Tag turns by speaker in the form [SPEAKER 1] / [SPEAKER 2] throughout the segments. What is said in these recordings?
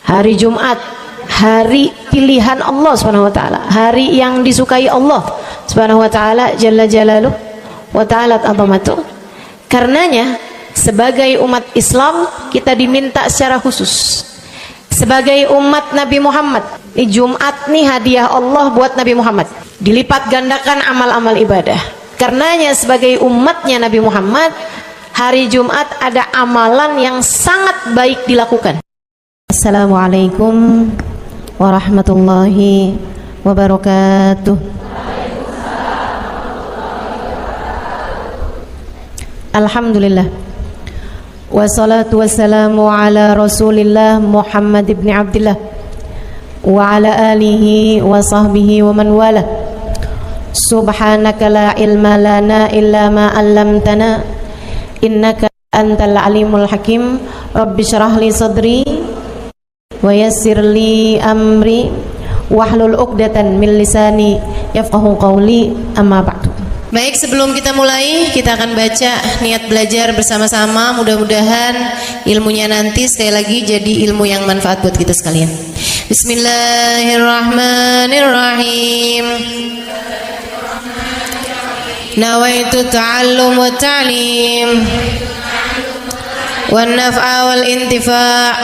[SPEAKER 1] Hari Jumat, hari pilihan Allah Subhanahu wa taala, hari yang disukai Allah Subhanahu wa taala jalla jalaluh wa ta'ala azamatu. Karenanya sebagai umat Islam kita diminta secara khusus sebagai umat Nabi Muhammad, di Jumat nih hadiah Allah buat Nabi Muhammad, dilipat gandakan amal-amal ibadah. Karenanya sebagai umatnya Nabi Muhammad, hari Jumat ada amalan yang sangat baik dilakukan. Assalamualaikum warahmatullahi wabarakatuh. Alhamdulillah, wassalatu wassalamu ala Rasulillah Muhammad ibn Abdillah wa ala alihi wa sahbihi wa man wala. Subhanaka la ilma lana illa ma 'allamtana innaka antal alimul hakim. Rabbi shrah li sadri wa yassir li amri wahlul 'uqdatan min lisani yafqahu qawli, amma ba'du. Baik, sebelum kita mulai, kita akan baca niat belajar bersama-sama. Mudah-mudahan ilmunya nanti sekali lagi jadi ilmu yang manfaat buat kita sekalian. Bismillahirrahmanirrahim. Nawaitu ta'allum wa ta'lim wan naf'a wal intifa'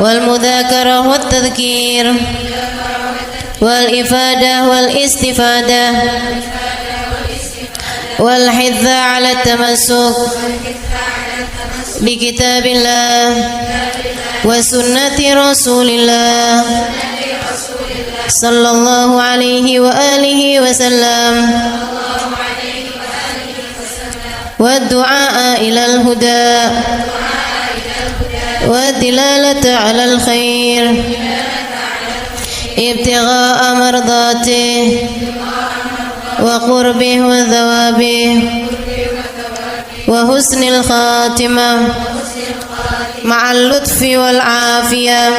[SPEAKER 1] wal mudzakarah wat tadhkir wal ifadah wal istifadah wal hidza 'ala tamassuk bi kitabillah wa sunnati rasulillah sallallahu alaihi wa alihi wasallam wa du'a ila al-huda wa dilalata 'ala al-khair ibtigha'a mardatih wa qurbih wa thawabih wa husnil khatimah ma'al lutfi wal afiyah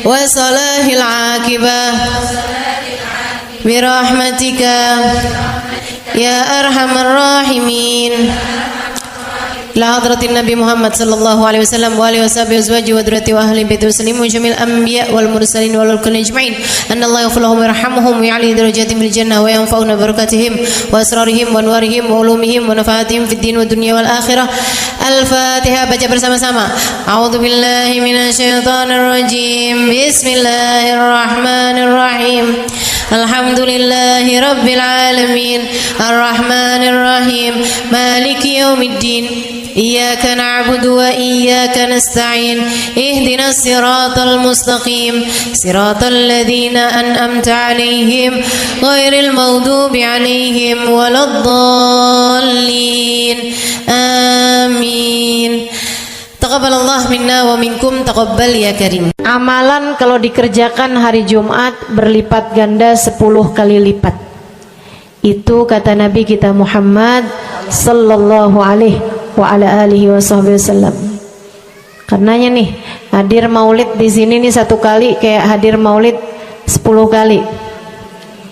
[SPEAKER 1] wa salahil aqibah birahmatika ya arhamar rahimin. La hadratin Nabi Muhammad sallallahu alaihi wasallam wa alihi washabihi azwaji wa dzurriyyati wa ahli baiti muslimin jamil anbiya wal mursalin wal kulli ajma'in. Anallahu yaghfiruhum wa yarhamuhum wa ya'li darajatihim fil jannah wa yanfa'una barakatihim wa asrarihim wa anwarihim wa ulumihim wa nafaatihim fid din wa dunya wal akhirah. Al-Fatihah, baca bersama-sama. A'udzu billahi minasyaitonir rajim. Bismillahirrahmanirrahim. Alhamdulillahi rabbil alamin arrahmanir rahim maliki yaumiddin iyyaka na'budu wa iyyaka nasta'in ihdinas siratal mustaqim siratal ladzina an'amta 'alaihim ghairil maghdubi 'alaihim waladdallin. Amin. Taqabbalallah minna wa minkum, taqabbal ya karim. Amalan kalau dikerjakan hari Jumat berlipat ganda 10 kali lipat. Itu kata Nabi kita Muhammad sallallahu alaihi wa ala alihi wasallam. Karenanya nih, hadir maulid di sini nih 1 kali kayak hadir maulid 10 kali.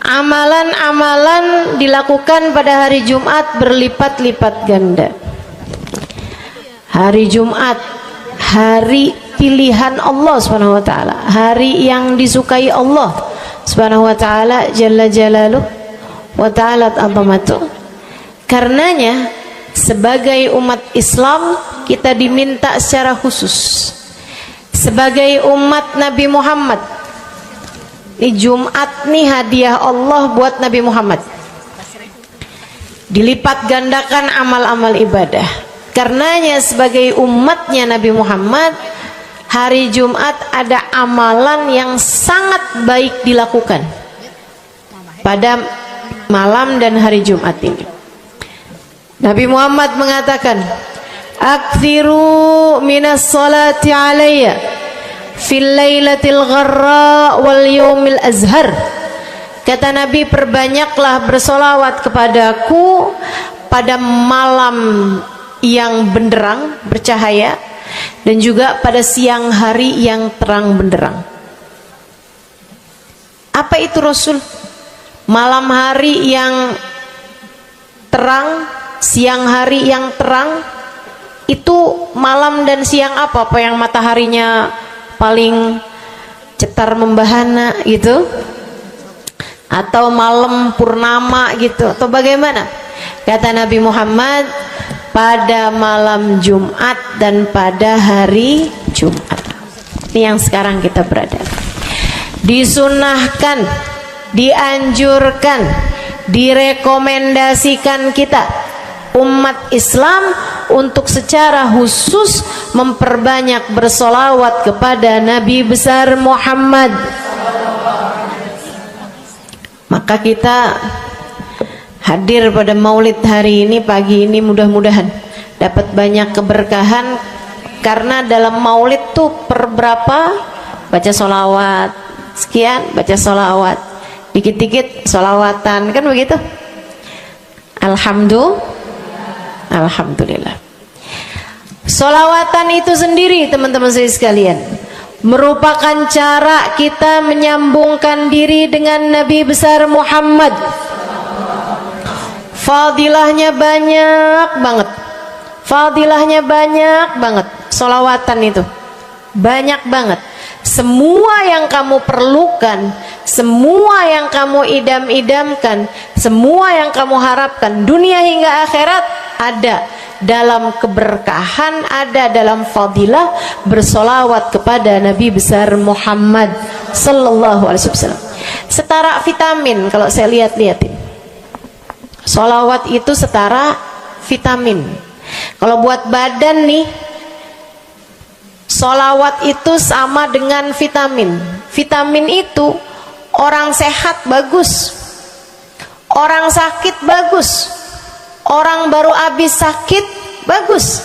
[SPEAKER 1] Amalan-amalan dilakukan pada hari Jumat berlipat-lipat ganda. Hari Jumat, hari pilihan Allah Subhanahu wa taala, hari yang disukai Allah Subhanahu wa taala jalla jalaluh wa ta'ala azamatu. Karenanya sebagai umat Islam kita diminta secara khusus sebagai umat Nabi Muhammad, di Jumat nih hadiah Allah buat Nabi Muhammad, dilipat gandakan amal-amal ibadah. Karenanya sebagai umatnya Nabi Muhammad, hari Jumat ada amalan yang sangat baik dilakukan pada malam dan hari Jumat ini. Nabi Muhammad mengatakan, "Aktsiru minas salati alayya fil lailatil gharra wal yaumil azhar." Kata Nabi, perbanyaklah bersolawat kepadaku pada malam yang benderang, bercahaya, dan juga pada siang hari yang terang benderang. Apa itu Rasul? Malam hari yang terang, siang hari yang terang, Itu malam dan siang apa yang mataharinya paling cetar membahana gitu, atau malam purnama gitu, atau bagaimana? Kata Nabi Muhammad, pada malam Jumat dan pada hari Jumat. Ini yang sekarang kita berada. Disunahkan, dianjurkan, direkomendasikan kita umat Islam untuk secara khusus memperbanyak bersolawat kepada Nabi besar Muhammad. Maka kita hadir pada maulid hari ini, pagi ini, mudah-mudahan dapat banyak keberkahan, karena dalam maulid tuh per berapa baca solawat sekian, baca solawat dikit-dikit, solawatan, kan begitu. Alhamdulillah. Solawatan itu sendiri, teman-teman saya sekalian, merupakan cara kita menyambungkan diri dengan Nabi besar Muhammad. Fadilahnya banyak banget, fadilahnya banyak banget. Solawatan itu banyak banget. Semua yang kamu perlukan, semua yang kamu idam-idamkan, semua yang kamu harapkan, dunia hingga akhirat, ada dalam keberkahan, ada dalam fadilah bersolawat kepada Nabi besar Muhammad sallallahu alaihi wasallam. Setara vitamin, kalau saya lihat-lihatin, solawat itu setara vitamin. Kalau buat badan nih, solawat itu sama dengan vitamin. Vitamin itu orang sehat bagus, orang sakit bagus, orang baru habis sakit bagus.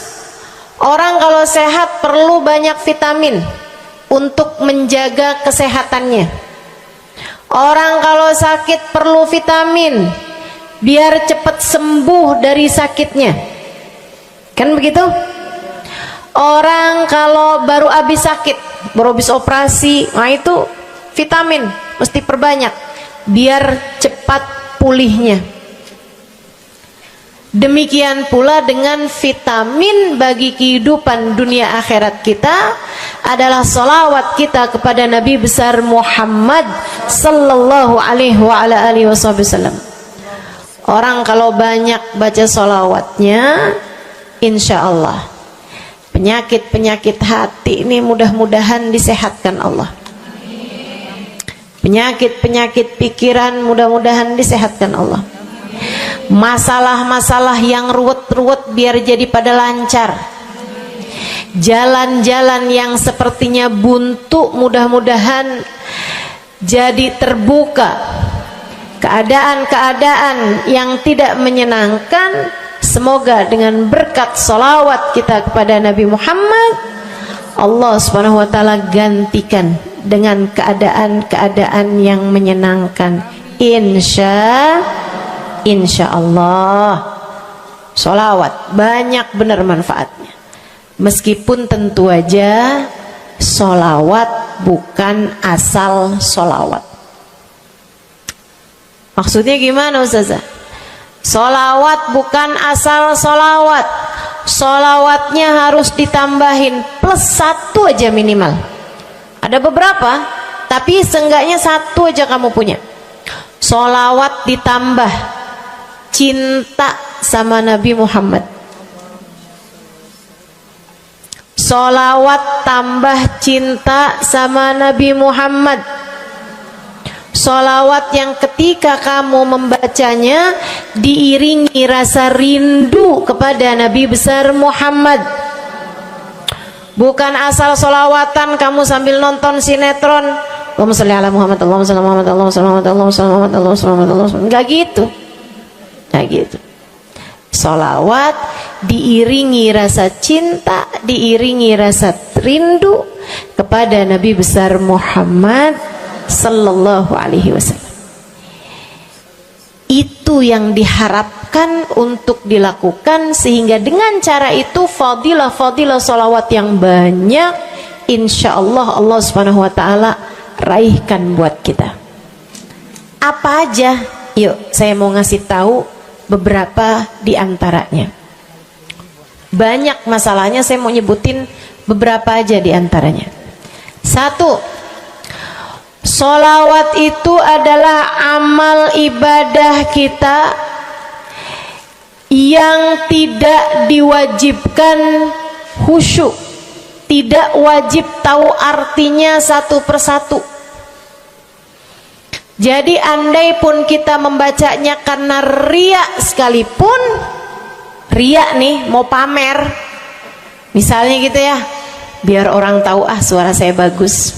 [SPEAKER 1] Orang kalau sehat perlu banyak vitamin untuk menjaga kesehatannya. Orang kalau sakit perlu vitamin biar cepat sembuh dari sakitnya, kan begitu? Orang kalau baru habis sakit, baru habis operasi, nah itu vitamin mesti perbanyak biar cepat pulihnya. Demikian pula dengan vitamin bagi kehidupan dunia akhirat kita adalah salawat kita kepada Nabi besar Muhammad sallallahu alaihi wasallam. Orang kalau banyak baca salawatnya, insya Allah penyakit-penyakit hati ini mudah-mudahan disehatkan Allah. Penyakit-penyakit pikiran mudah-mudahan disehatkan Allah. Masalah-masalah yang ruwet-ruwet biar jadi pada lancar. Jalan-jalan yang sepertinya buntu mudah-mudahan jadi terbuka. Keadaan-keadaan yang tidak menyenangkan, semoga dengan berkat salawat kita kepada Nabi Muhammad, Allah subhanahu wa ta'ala gantikan dengan keadaan-keadaan yang menyenangkan. Insya Allah. Salawat banyak benar manfaatnya. Meskipun tentu aja salawat bukan asal salawat. Maksudnya gimana Ustazah? Salawat bukan asal salawat. Salawatnya harus ditambahin plus 1 aja minimal. Ada beberapa, tapi seenggaknya 1 aja kamu punya. Salawat ditambah cinta sama Nabi Muhammad. Salawat tambah cinta sama Nabi Muhammad. Salawat yang ketika kamu membacanya diiringi rasa rindu kepada Nabi besar Muhammad. Bukan asal salawatan kamu sambil nonton sinetron, Allahumma sholli ala Muhammad, Allahumma sholli ala Muhammad, Allahumma sholli ala Muhammad, Allahumma sholli ala Muhammad, Allahumma sholli ala Muhammad. Enggak gitu. Enggak gitu. Salawat diiringi rasa cinta, diiringi rasa rindu kepada Nabi besar Muhammad sallallahu alaihi wasallam. Itu yang diharapkan untuk dilakukan, sehingga dengan cara itu fadilah-fadilah salawat yang banyak insya Allah Allah subhanahu wa ta'ala raihkan buat kita. Apa aja? Yuk saya mau ngasih tahu beberapa di antaranya. banyak masalahnya. Saya mau nyebutin beberapa aja di antaranya. Satu, sholawat itu adalah amal ibadah kita yang tidak diwajibkan khusyuk, tidak wajib tahu artinya satu persatu. Jadi andai pun kita membacanya karena riya sekalipun, riya nih mau pamer, misalnya gitu ya, biar orang tahu suara saya bagus.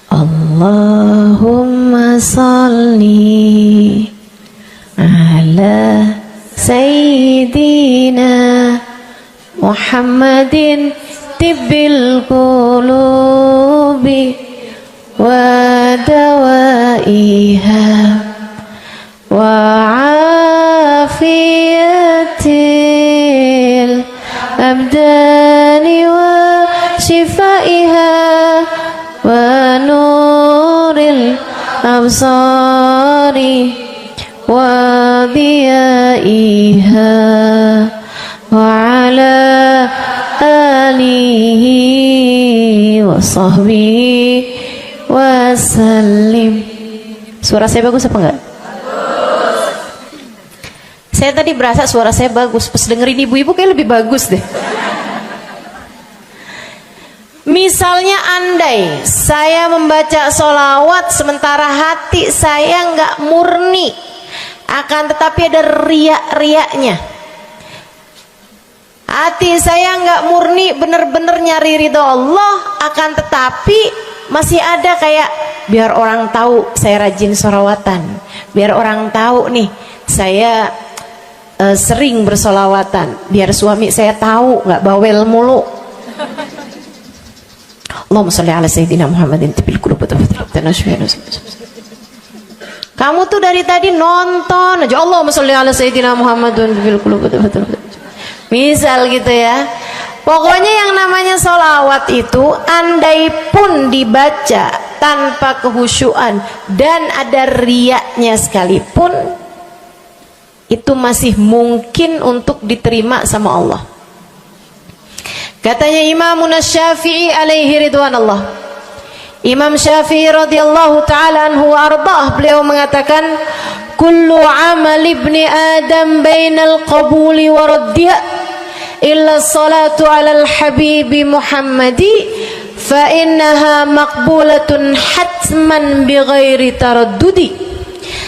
[SPEAKER 1] Allahumma sholli ala sayyidina Muhammadin tibbil qulubi wa dawaiha wa afiyatil abdani wa shifaiha wa nuril absari wa diyaiha wa ala alihi wa sahbihi wasallim. Suara saya bagus apa enggak? Bagus. Saya tadi berasa suara saya bagus, pas dengerin ibu-ibu kayak lebih bagus deh. Misalnya andai saya membaca sholawat sementara hati saya nggak murni, akan tetapi ada riak-riaknya. Hati saya nggak murni bener-bener nyari ridho Allah, akan tetapi masih ada kayak biar orang tahu saya rajin sholawatan, biar orang tahu nih saya sering bersolawatan, biar suami saya tahu nggak bawel mulu. Allahumma sholli ala sayyidina Muhammadin tibil qulubi. Kamu tuh dari tadi nonton aja Allahumma sholli ala sayyidina Muhammadin tibil qulubi. Misal gitu ya. Pokoknya yang namanya sholawat itu andai pun dibaca tanpa kehusyuan dan ada riaknya sekalipun, itu masih mungkin untuk diterima sama Allah. Katanya Imam Syafi'i alaihi ridwanallah, Imam Syafi'i radhiyallahu ta'ala anhu wa ardhah, beliau mengatakan kullu amal ibni adam bainal qabuli wa raddiya illa salatu alal habibi Muhammadi fa innaha maqbulatun hatman bighairi taraddudi.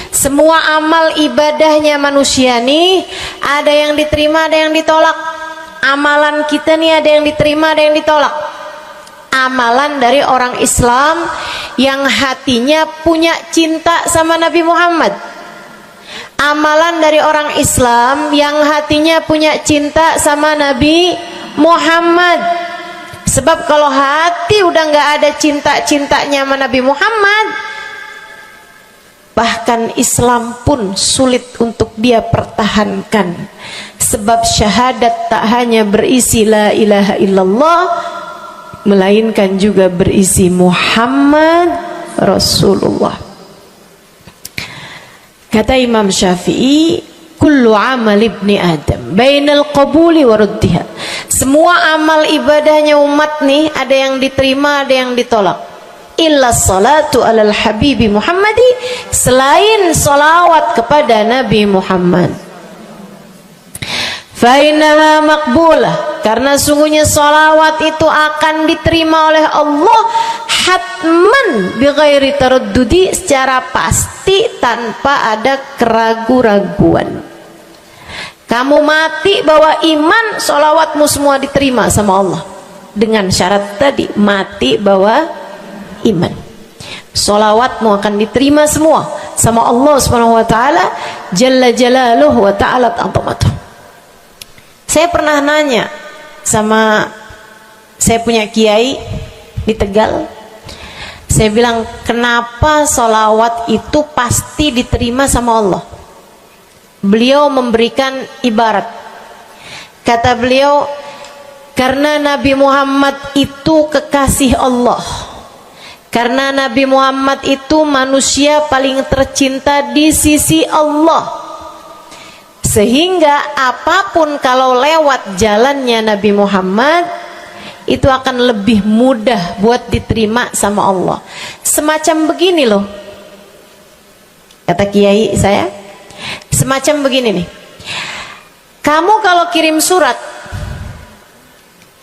[SPEAKER 1] Semua amal ibadahnya manusia nih ada yang diterima, ada yang ditolak. Amalan kita nih ada yang diterima, ada yang ditolak. Amalan dari orang Islam yang hatinya punya cinta sama Nabi Muhammad, amalan dari orang Islam yang hatinya punya cinta sama Nabi Muhammad. Sebab kalau hati udah nggak ada cinta-cintanya sama Nabi Muhammad, bahkan Islam pun sulit untuk dia pertahankan. Sebab syahadat tak hanya berisi la ilaha illallah, melainkan juga berisi Muhammad Rasulullah. Kata Imam Syafi'i, kullu amal ibni adam bainal qabuli wa raddiha. Semua amal ibadahnya umat nih ada yang diterima, ada yang ditolak. Illa salatu alal habibi Muhammadi, selain salawat kepada Nabi Muhammad. Fa innaha maqbulah, karena sungguhnya salawat itu akan diterima oleh Allah hatman bighairi taraddudi, secara pasti tanpa ada keraguan-raguan. Kamu mati bawa iman, sholawatmu semua diterima sama Allah. Dengan syarat tadi, mati bawa iman, sholawatmu akan diterima semua sama Allah Subhanahu wa ta'ala Jalla Jalaluhu wa ta'ala azamatuh. Saya pernah nanya sama saya punya kiai di Tegal. Saya bilang, kenapa sholawat itu pasti diterima sama Allah? Beliau memberikan ibarat. Kata beliau, karena Nabi Muhammad itu kekasih Allah. Karena Nabi Muhammad itu manusia paling tercinta di sisi Allah. Sehingga apapun kalau lewat jalannya Nabi Muhammad itu akan lebih mudah buat diterima sama Allah. Semacam begini loh, kata kiai saya, semacam begini nih. Kamu kalau kirim surat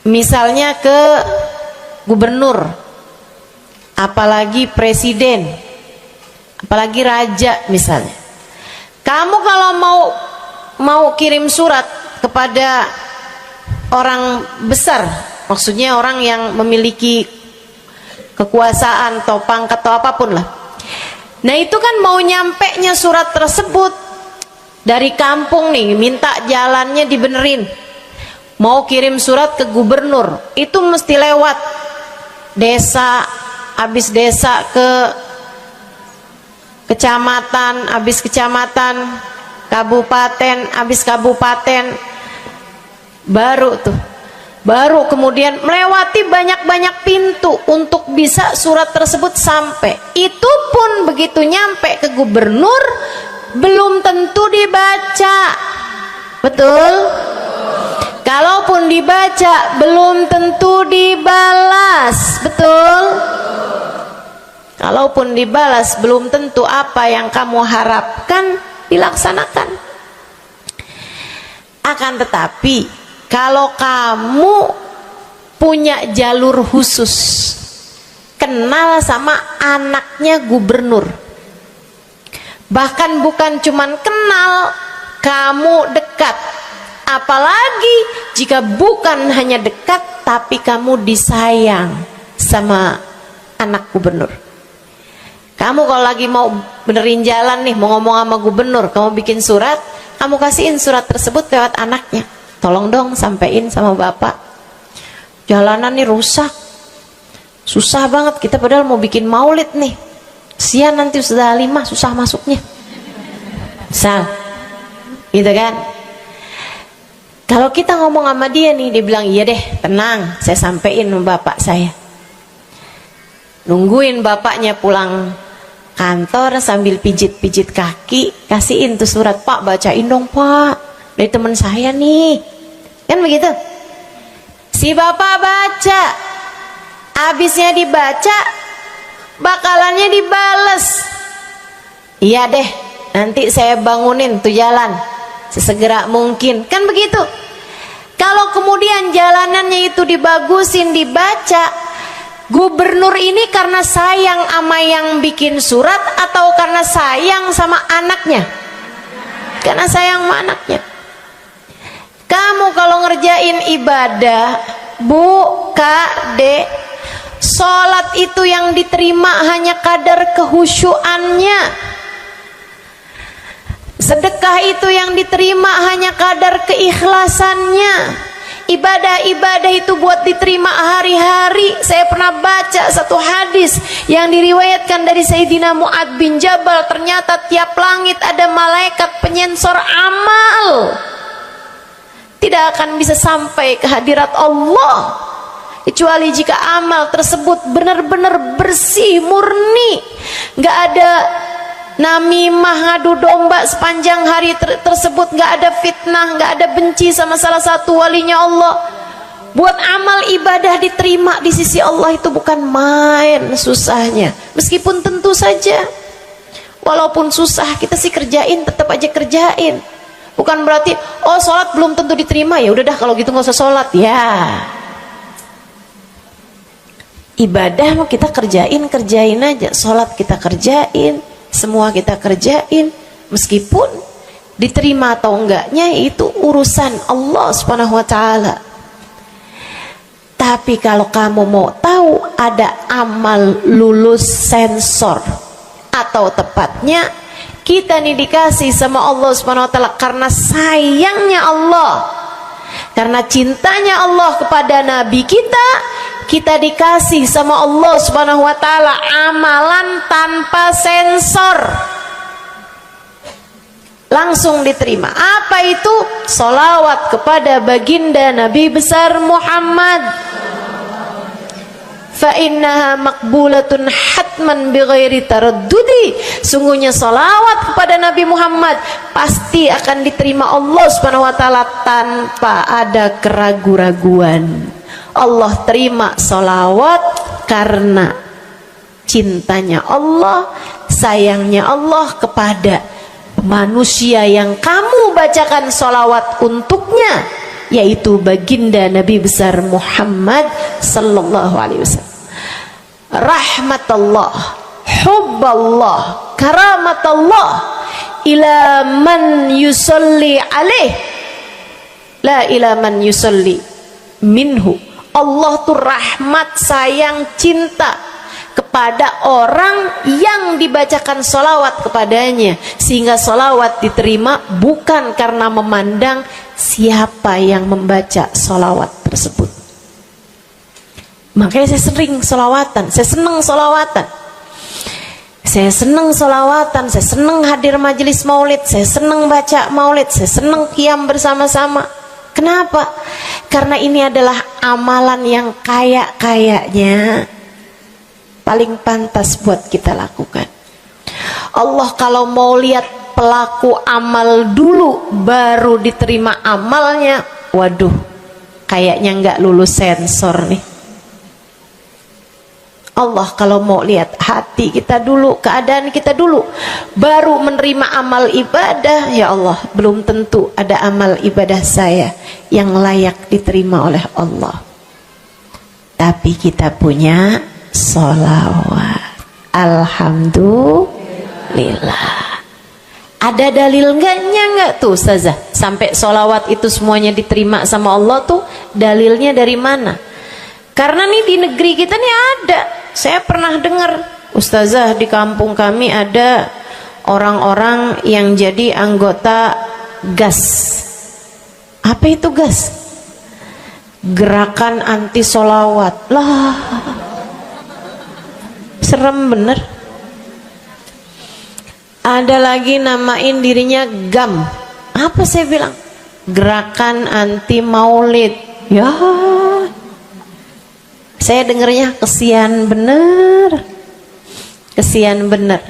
[SPEAKER 1] misalnya ke gubernur, apalagi presiden, apalagi raja misalnya, kamu kalau mau kirim surat kepada orang besar, maksudnya orang yang memiliki kekuasaan atau pangkat atau apapun lah. Nah itu kan mau nyampe nya surat tersebut dari kampung nih, minta jalannya dibenerin, mau kirim surat ke gubernur, itu mesti lewat desa, habis desa ke kecamatan, habis kecamatan, kabupaten, habis kabupaten, baru kemudian melewati banyak-banyak pintu untuk bisa surat tersebut sampai. Itu pun begitu nyampe ke gubernur belum tentu dibaca, betul? Kalaupun dibaca belum tentu dibalas, betul? Kalaupun dibalas belum tentu apa yang kamu harapkan dilaksanakan. Akan tetapi kalau kamu punya jalur khusus, kenal sama anaknya gubernur, bahkan bukan cuman kenal, kamu dekat, apalagi jika bukan hanya dekat tapi kamu disayang sama anak gubernur. Kamu kalau lagi mau benerin jalan nih, mau ngomong sama gubernur, kamu bikin surat, kamu kasihin surat tersebut lewat anaknya, tolong dong sampein sama bapak, jalanan nih rusak, susah banget, kita padahal mau bikin maulid nih, sian nanti sudah 5 susah masuknya, misal gitu kan. Kalau kita ngomong sama dia nih, dia bilang iya deh, tenang, saya sampein sama bapak saya. Nungguin bapaknya pulang kantor sambil pijit-pijit kaki, kasihin tuh surat, Pak bacain dong Pak, dari teman saya nih, kan begitu. Si bapak baca, abisnya dibaca, bakalannya dibales, iya deh, nanti saya bangunin tuh jalan sesegera mungkin, kan begitu. Kalau kemudian jalanannya itu dibagusin, dibaca, gubernur ini karena sayang sama yang bikin surat atau karena sayang sama anaknya? Karena sayang sama anaknya. Kamu kalau ngerjain ibadah, Bu, Kak, Dek, sholat itu yang diterima hanya kadar kehusyuannya. Sedekah itu yang diterima hanya kadar keikhlasannya. Ibadah-ibadah itu buat diterima hari-hari. Saya pernah baca satu hadis yang diriwayatkan dari Sayyidina Mu'ad bin Jabal, ternyata tiap langit ada malaikat penyensor amal, tidak akan bisa sampai ke hadirat Allah kecuali jika amal tersebut benar-benar bersih, murni, nggak ada namimah, ngadu domba sepanjang hari tersebut, nggak ada fitnah, nggak ada benci sama salah satu walinya Allah. Buat amal ibadah diterima di sisi Allah itu bukan main susahnya. Meskipun tentu saja walaupun susah kita sih kerjain, tetap aja kerjain. Bukan berarti oh sholat belum tentu diterima, ya udah dah kalau gitu nggak usah sholat ya. Ibadah mau kita kerjain aja, sholat kita kerjain, semua kita kerjain, meskipun diterima atau enggaknya itu urusan Allah Subhanahu wa taala. Tapi kalau kamu mau tahu, ada amal lulus sensor, atau tepatnya kita nih dikasih sama Allah Subhanahu wa taala karena sayangnya Allah, karena cintanya Allah kepada nabi kita, kita dikasih sama Allah Subhanahu wa taala amalan tanpa sensor, langsung diterima. Apa itu? Sholawat kepada baginda Nabi besar Muhammad. fa innaha maqbulatun hatman bighairi taraddudi. Sungguhnya salawat kepada Nabi Muhammad pasti akan diterima Allah Subhanahu wa taala tanpa ada keraguan-raguan. Allah terima salawat karena cintanya Allah, sayangnya Allah kepada manusia yang kamu bacakan salawat untuknya, yaitu baginda Nabi besar Muhammad sallallahu alaihi wasallam. Rahmatullah, hubballah, karamatullah ila man yusalli alaih, la ila man yusalli minhu. Allah tuh rahmat, sayang, cinta kepada orang yang dibacakan salawat kepadanya, sehingga salawat diterima bukan karena memandang siapa yang membaca salawat tersebut. Makanya saya sering salawatan, saya senang salawatan, saya senang salawatan, saya senang hadir majelis maulid, saya senang baca maulid, saya senang qiyam bersama-sama. Kenapa? Karena ini adalah amalan yang kayaknya paling pantas buat kita lakukan. Allah kalau mau lihat pelaku amal dulu baru diterima amalnya, waduh, kayaknya nggak lulus sensor nih. Allah kalau mau lihat hati kita dulu, keadaan kita dulu, baru menerima amal ibadah, ya Allah, belum tentu ada amal ibadah saya yang layak diterima oleh Allah. Tapi kita punya sholawat, alhamdulillah. Ada dalil nggak tuh Ustazah sampai sholawat itu semuanya diterima sama Allah tuh? Dalilnya dari mana? Karena nih di negeri kita nih ada, saya pernah dengar Ustazah, di kampung kami ada orang-orang yang jadi anggota GAS. Apa itu GAS? Gerakan anti sholawat. Lah, serem bener. Ada lagi namain dirinya GAM. Apa saya bilang? Gerakan anti maulid. Ya, saya dengernya kesian bener, kesian bener.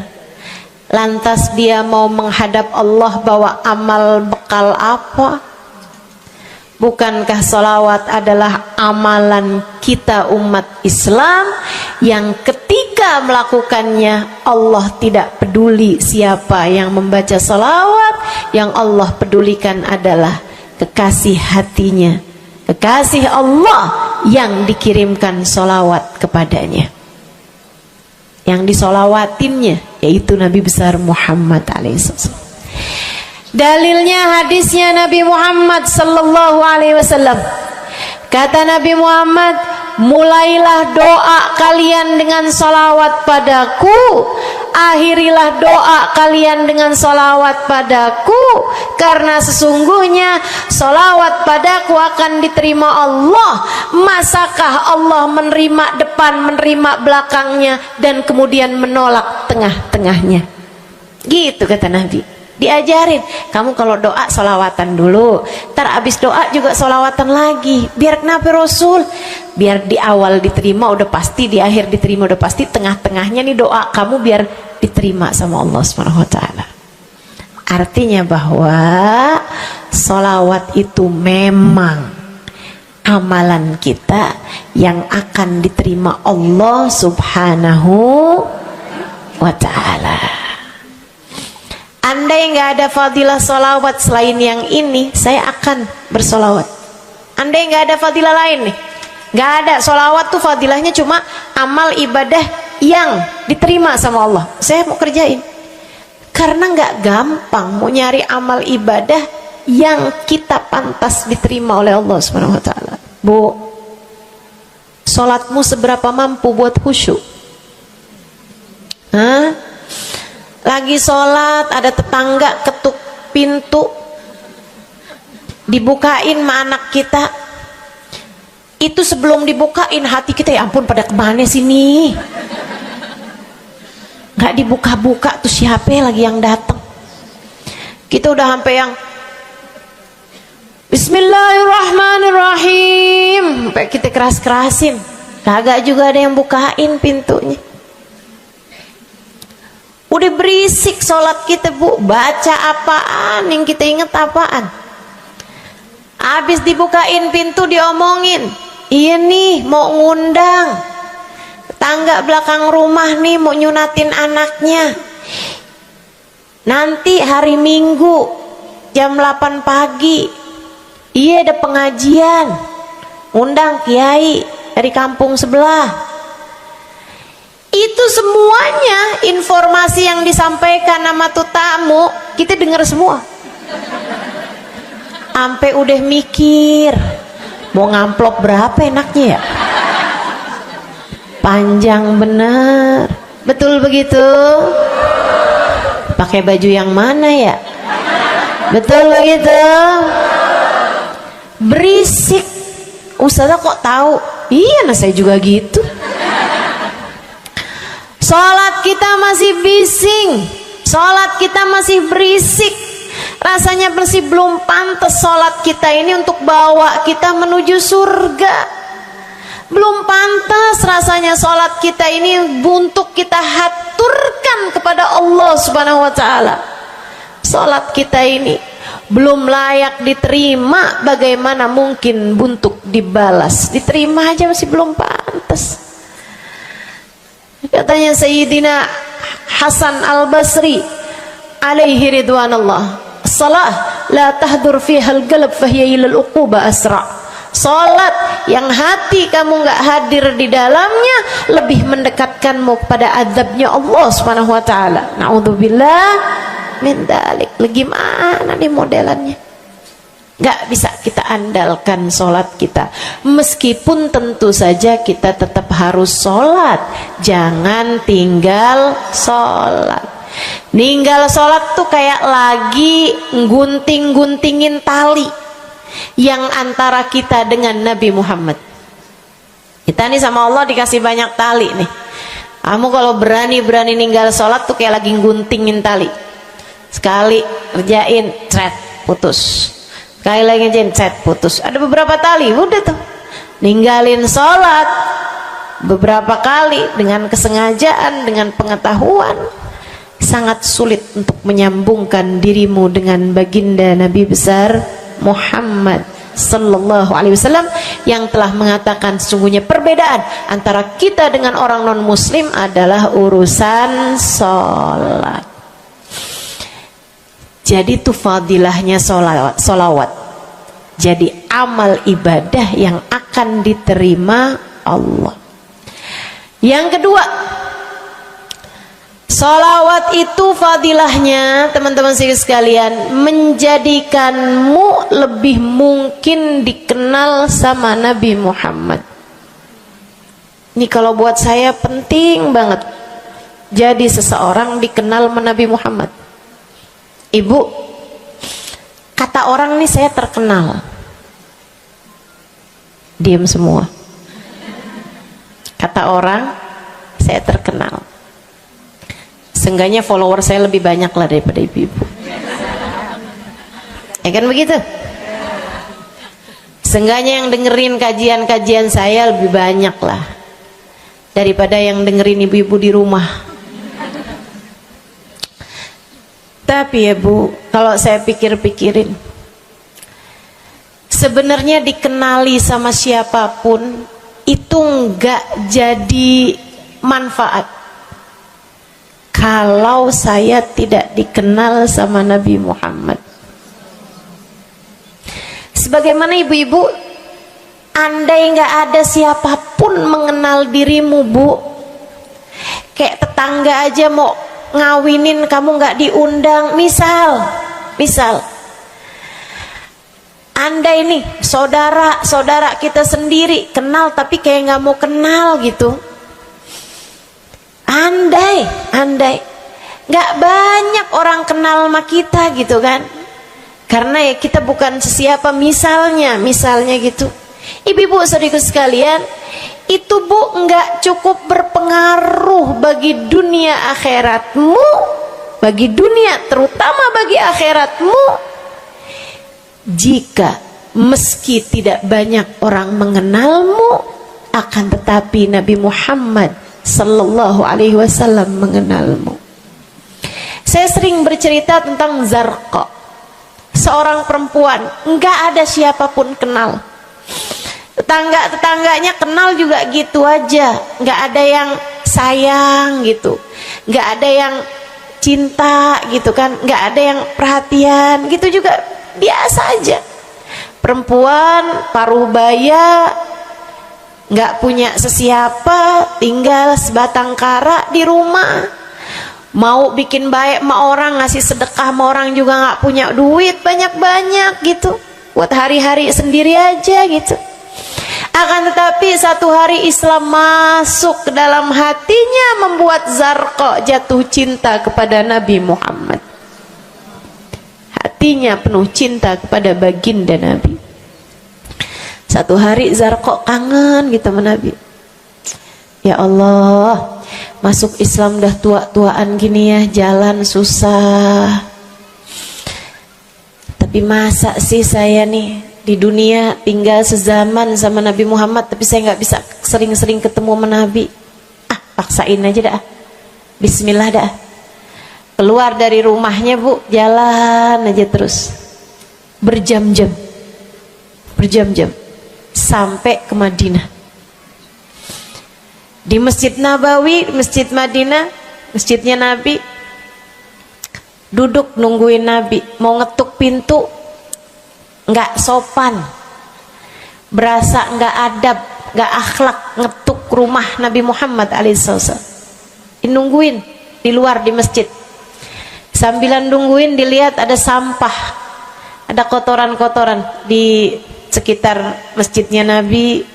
[SPEAKER 1] Lantas dia mau menghadap Allah bawa amal bekal apa? Bukankah salawat adalah amalan kita umat Islam yang ketika melakukannya Allah tidak peduli siapa yang membaca salawat, yang Allah pedulikan adalah kekasih hatinya, kekasih Allah yang dikirimkan salawat kepadanya, yang disolawatinnya yaitu Nabi besar Muhammad alaihissalam. Dalilnya hadisnya Nabi Muhammad sallallahu alaihi wasallam. Kata Nabi Muhammad, mulailah doa kalian dengan salawat padaku, akhirilah doa kalian dengan salawat padaku, karena sesungguhnya salawat padaku akan diterima Allah. Masakah Allah menerima depan, menerima belakangnya, dan kemudian menolak tengah-tengahnya? Gitu kata Nabi. Diajarin, kamu kalau doa salawatan dulu, ntar abis doa juga salawatan lagi. Biar kenapa Rasul? Biar di awal diterima udah pasti, di akhir diterima udah pasti, tengah-tengahnya nih doa kamu biar diterima sama Allah Subhanahu wa taala. Artinya bahwa salawat itu memang amalan kita yang akan diterima Allah Subhanahu wa taala. Andai nggak ada fadilah salawat selain yang ini, saya akan bersolawat. Andai nggak ada fadilah lain nih, nggak ada salawat tuh fadilahnya cuma amal ibadah yang diterima sama Allah, saya mau kerjain. Karena nggak gampang mau nyari amal ibadah yang kita pantas diterima oleh Allah Subhanahu wa taala. Bu, sholatmu seberapa mampu buat khusyuk? Hah? Lagi sholat ada tetangga ketuk pintu, dibukain sama anak kita. Itu sebelum dibukain hati kita, ya ampun pada kemana sini? Gak dibuka-buka tuh siapa lagi yang datang? Kita udah sampai yang Bismillahirrahmanirrahim, sampai kita keras-kerasin. kagak juga ada yang bukain pintunya. Udah berisik sholat kita Bu, baca apaan, yang kita inget apaan. Habis dibukain pintu diomongin, iya nih mau ngundang tangga belakang rumah nih, mau nyunatin anaknya nanti hari Minggu jam 8 pagi, iya ada pengajian, undang kiai dari kampung sebelah. Itu semuanya informasi yang disampaikan sama tuh tamu kita dengar semua. Sampai udah mikir mau ngamplop berapa enaknya ya, panjang bener, betul begitu? Pakai baju yang mana ya, betul begitu? Berisik. Ustazah kok tahu? Iya, nah saya juga gitu. Sholat kita masih bising, sholat kita masih berisik, rasanya masih belum pantas sholat kita ini untuk bawa kita menuju surga. Belum pantas rasanya sholat kita ini untuk kita haturkan kepada Allah Subhanahu wa Ta'ala. Sholat kita ini belum layak diterima, bagaimana mungkin untuk dibalas? Diterima aja masih belum pantas. Katanya Sayyidina Hasan Al-Basri alaihi ridwanallah, salah la tahdur fiha al-qalb fahiya ila al-uquba asra. Salat yang hati kamu nggak hadir di dalamnya lebih mendekatkanmu kepada azabnya Allah Subhanahu wa Ta'ala. Naudzubillah min dzalik. Gimana nih modelannya? Gak bisa kita andalkan sholat kita, meskipun tentu saja kita tetap harus sholat. Jangan tinggal sholat. Ninggal sholat tuh kayak lagi gunting-guntingin tali yang antara kita dengan Nabi Muhammad. Kita nih sama Allah dikasih banyak tali nih. Kamu kalau berani-berani ninggal sholat tuh kayak lagi guntingin tali. Sekali kerjain, cret, putus. Sekali lagi jencet, putus. Ada beberapa tali, udah tuh ninggalin sholat beberapa kali dengan kesengajaan, dengan pengetahuan, sangat sulit untuk menyambungkan dirimu dengan baginda Nabi besar Muhammad Sallallahu Alaihi Wasallam yang telah mengatakan sesungguhnya perbedaan antara kita dengan orang non muslim adalah urusan sholat. Jadi itu fadilahnya solawat. Jadi amal ibadah yang akan diterima Allah. Yang kedua, solawat itu fadilahnya teman-teman sekalian menjadikanmu lebih mungkin dikenal sama Nabi Muhammad. Ini kalau buat saya penting banget. Jadi seseorang dikenal sama Nabi Muhammad. Ibu, kata orang nih saya terkenal. Diam semua. Kata orang saya terkenal. Seenggaknya follower saya lebih banyak lah daripada ibu-ibu. Ya kan begitu? Seenggaknya yang dengerin kajian-kajian saya lebih banyak lah daripada yang dengerin ibu-ibu di rumah. Tapi ya Bu, kalau saya pikir-pikirin, sebenarnya dikenali sama siapapun itu enggak jadi manfaat kalau saya tidak dikenal sama Nabi Muhammad. Sebagaimana ibu-ibu, andai enggak ada siapapun mengenal dirimu Bu, kayak tetangga aja mau ngawinin kamu nggak diundang, misal andai nih saudara kita sendiri kenal tapi kayak nggak mau kenal gitu, andai nggak banyak orang kenal sama kita gitu kan, karena ya kita bukan sesiapa, misalnya gitu. Ibu-ibu saudaraku sekalian, itu Bu nggak cukup berpengaruh bagi dunia akhiratmu, bagi dunia terutama bagi akhiratmu, jika meski tidak banyak orang mengenalmu akan tetapi Nabi Muhammad sallallahu alaihi wasallam mengenalmu. Saya sering bercerita tentang Zarqa, seorang perempuan, enggak ada siapapun kenal. Tetangga-tetangganya kenal juga gitu aja, enggak ada yang sayang gitu, enggak ada yang cinta gitu kan, enggak ada yang perhatian gitu, juga biasa aja. Perempuan paruh baya, nggak punya sesiapa, tinggal sebatang kara di rumah. Mau bikin baik sama orang, ngasih sedekah sama orang juga nggak punya duit banyak-banyak gitu, buat hari-hari sendiri aja gitu. Akan tetapi satu hari Islam masuk ke dalam hatinya, membuat Zarqa jatuh cinta kepada Nabi Muhammad. Hatinya penuh cinta kepada baginda Nabi. Satu hari Zarqa kangen gitu sama Nabi. Ya Allah, masuk Islam dah tua-tuaan gini ya, jalan susah. Tapi masa sih saya nih di dunia tinggal sezaman sama Nabi Muhammad, tapi saya nggak bisa sering-sering ketemu sama Nabi. Paksain aja dah. Bismillah dah. Keluar dari rumahnya bu, jalan aja terus berjam-jam sampai ke Madinah. Di Masjid Nabawi, Masjid Madinah, masjidnya Nabi, duduk nungguin Nabi. Mau ngetuk pintu nggak sopan, berasa nggak adab, nggak akhlak ngetuk rumah Nabi Muhammad alaihissalam. Nungguin di luar di masjid. Sambilan nungguin dilihat ada sampah, ada kotoran-kotoran di sekitar masjidnya Nabi.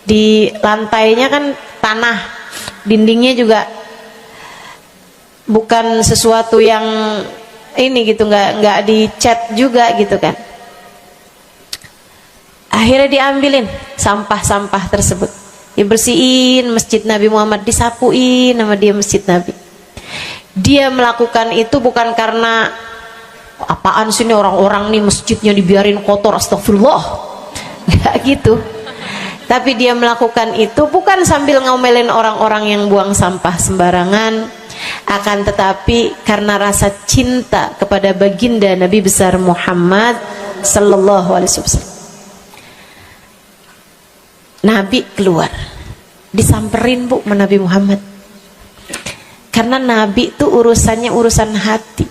[SPEAKER 1] Di lantainya kan tanah, dindingnya juga bukan sesuatu yang ini gitu, nggak dicat juga gitu kan. Akhirnya diambilin sampah-sampah tersebut, dibersihin masjid Nabi Muhammad, disapuin sama dia masjid Nabi. Dia melakukan itu bukan karena apaan sih ini orang-orang nih masjidnya dibiarin kotor, astagfirullah, nggak gitu. Tapi dia melakukan itu bukan sambil ngomelin orang-orang yang buang sampah sembarangan, akan tetapi karena rasa cinta kepada baginda Nabi besar Muhammad sallallahu alaihi wasallam. Nabi keluar, disamperin bu sama Nabi Muhammad. Karena Nabi itu urusannya urusan hati.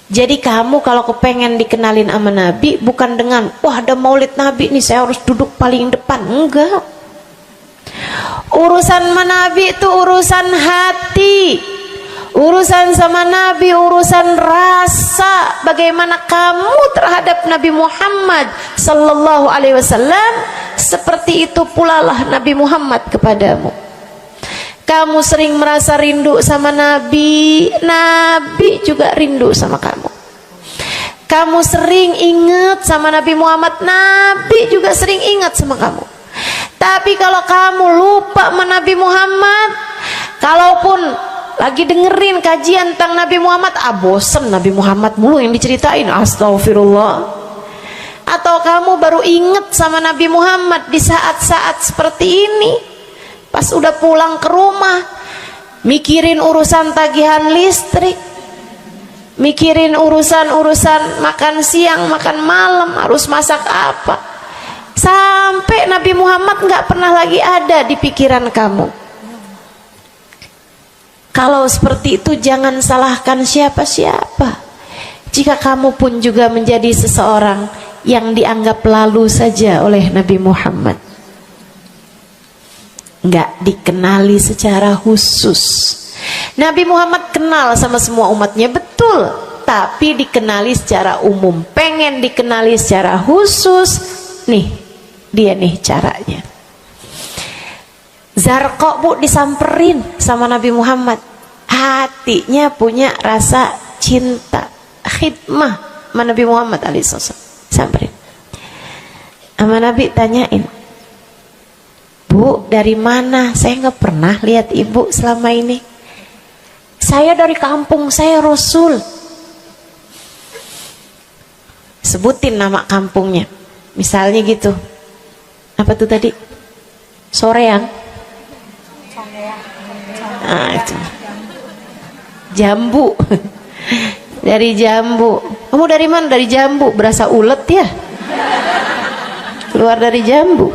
[SPEAKER 1] Jadi kamu kalau kepengen dikenalin sama Nabi, bukan dengan wah ada maulid Nabi nih saya harus duduk paling depan, enggak. Urusan sama Nabi itu urusan hati. Urusan sama Nabi urusan rasa, bagaimana kamu terhadap Nabi Muhammad sallallahu alaihi wasallam, seperti itu pula lah Nabi Muhammad kepadamu. Kamu sering merasa rindu sama Nabi, Nabi juga rindu sama kamu. Kamu sering ingat sama Nabi Muhammad, Nabi juga sering ingat sama kamu. Tapi kalau kamu lupa sama Nabi Muhammad, kalaupun lagi dengerin kajian tentang Nabi Muhammad, bosen Nabi Muhammad mulu yang diceritain, astagfirullah. Atau kamu baru ingat sama Nabi Muhammad di saat-saat seperti ini, pas udah pulang ke rumah, mikirin urusan tagihan listrik, mikirin urusan makan siang, makan malam, harus masak apa, sampai Nabi Muhammad nggak pernah lagi ada di pikiran kamu. Kalau seperti itu jangan salahkan siapa-siapa. Jika kamu pun juga menjadi seseorang yang dianggap lalu saja oleh Nabi Muhammad, nggak dikenali secara khusus. Nabi Muhammad kenal sama semua umatnya, betul, tapi dikenali secara umum. Pengen dikenali secara khusus, nih dia nih caranya. Zarqa bu disamperin sama Nabi Muhammad, hatinya punya rasa cinta, khidmah sama Nabi Muhammad alaihissalam. Samperin sama Nabi, tanyain, Bu, dari mana? Saya nggak pernah lihat ibu selama ini. Saya dari kampung, saya Rasul. Sebutin nama kampungnya. Misalnya gitu. Apa tuh tadi? Soreang. Nah, itu. Jambu. Dari jambu. Kamu dari mana? Dari jambu. Berasa ulet ya? Keluar dari jambu.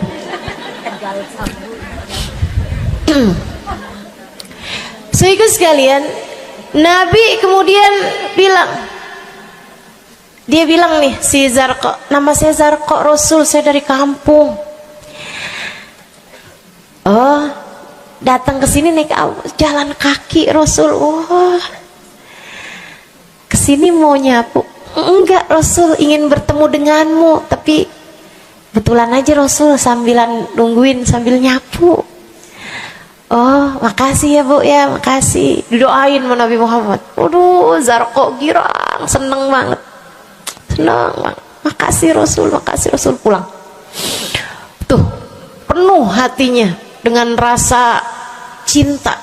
[SPEAKER 1] Sehingga sekalian, Nabi kemudian bilang, dia bilang nih si Zarqa, nama saya Zarqa Rasul, saya dari kampung. Oh, datang ke sini naik jalan kaki Rasul. Oh, kesini mau nyapu? Enggak Rasul, ingin bertemu denganmu, tapi betulan aja Rasul sambilan nungguin sambil nyapu. Oh, makasih ya Bu ya, makasih. Didoain sama Nabi Muhammad. Waduh, Zarqa girang, seneng banget. Seneng banget. Makasih Rasul pulang. Tuh, penuh hatinya dengan rasa cinta.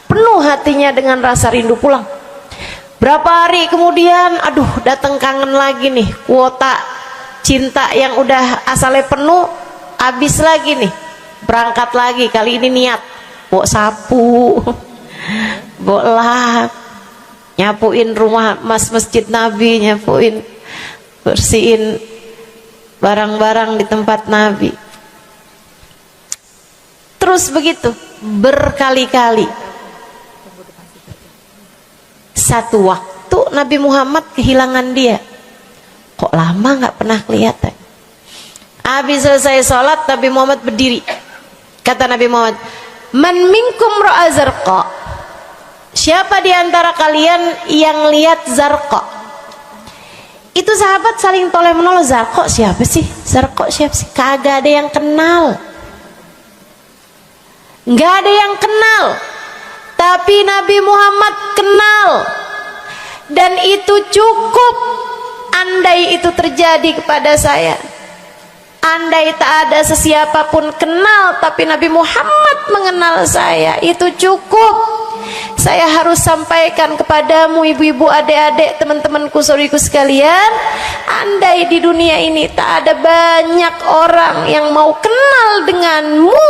[SPEAKER 1] Penuh hatinya dengan rasa rindu pulang. Berapa hari kemudian, aduh datang kangen lagi nih. Kuota cinta yang udah asalnya penuh, habis lagi nih. Berangkat lagi, kali ini niat. Bawa sapu, bawa lap, nyapuin rumah masjid Nabi, nyapuin, bersihin barang-barang di tempat Nabi. Terus begitu berkali-kali. Satu waktu Nabi Muhammad kehilangan dia. Kok lama nggak pernah kelihatan. Habis selesai sholat, Nabi Muhammad berdiri. Kata Nabi Muhammad, man minkum ra'a Zarqa, siapa di antara kalian yang lihat Zarqa? Itu sahabat saling toleh menolong. Zarqa siapa sih? Zarqa siapa sih? Kagak ada yang kenal, nggak ada yang kenal. Tapi Nabi Muhammad kenal, dan itu cukup. Andai itu terjadi kepada saya, andai tak ada sesiapa pun kenal, tapi Nabi Muhammad mengenal saya, itu cukup. Saya harus sampaikan kepadamu ibu-ibu, adik-adik, teman-temanku, saudariku sekalian, andai di dunia ini tak ada banyak orang yang mau kenal denganmu,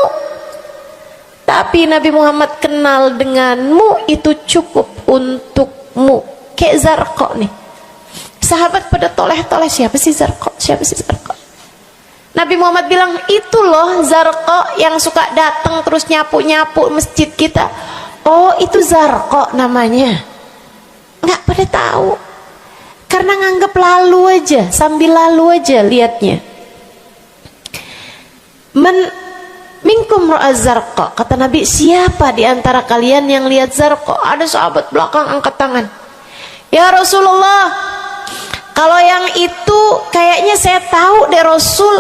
[SPEAKER 1] tapi Nabi Muhammad kenal denganmu, itu cukup untukmu. Kayak Zarqa nih, sahabat pada toleh-toleh, siapa sih Zarqa? Siapa sih Zarqa? Nabi Muhammad bilang, itu loh Zarqa yang suka datang terus nyapu-nyapu masjid kita. Oh, itu Zarqa namanya. Nggak pada tahu, karena nganggap lalu aja, sambil lalu aja liatnya. Minkum ra'a Zarqa, kata Nabi, siapa di antara kalian yang lihat Zarqa? Ada sahabat belakang angkat tangan. Ya Rasulullah, kalau yang itu kayaknya saya tahu deh Rasul.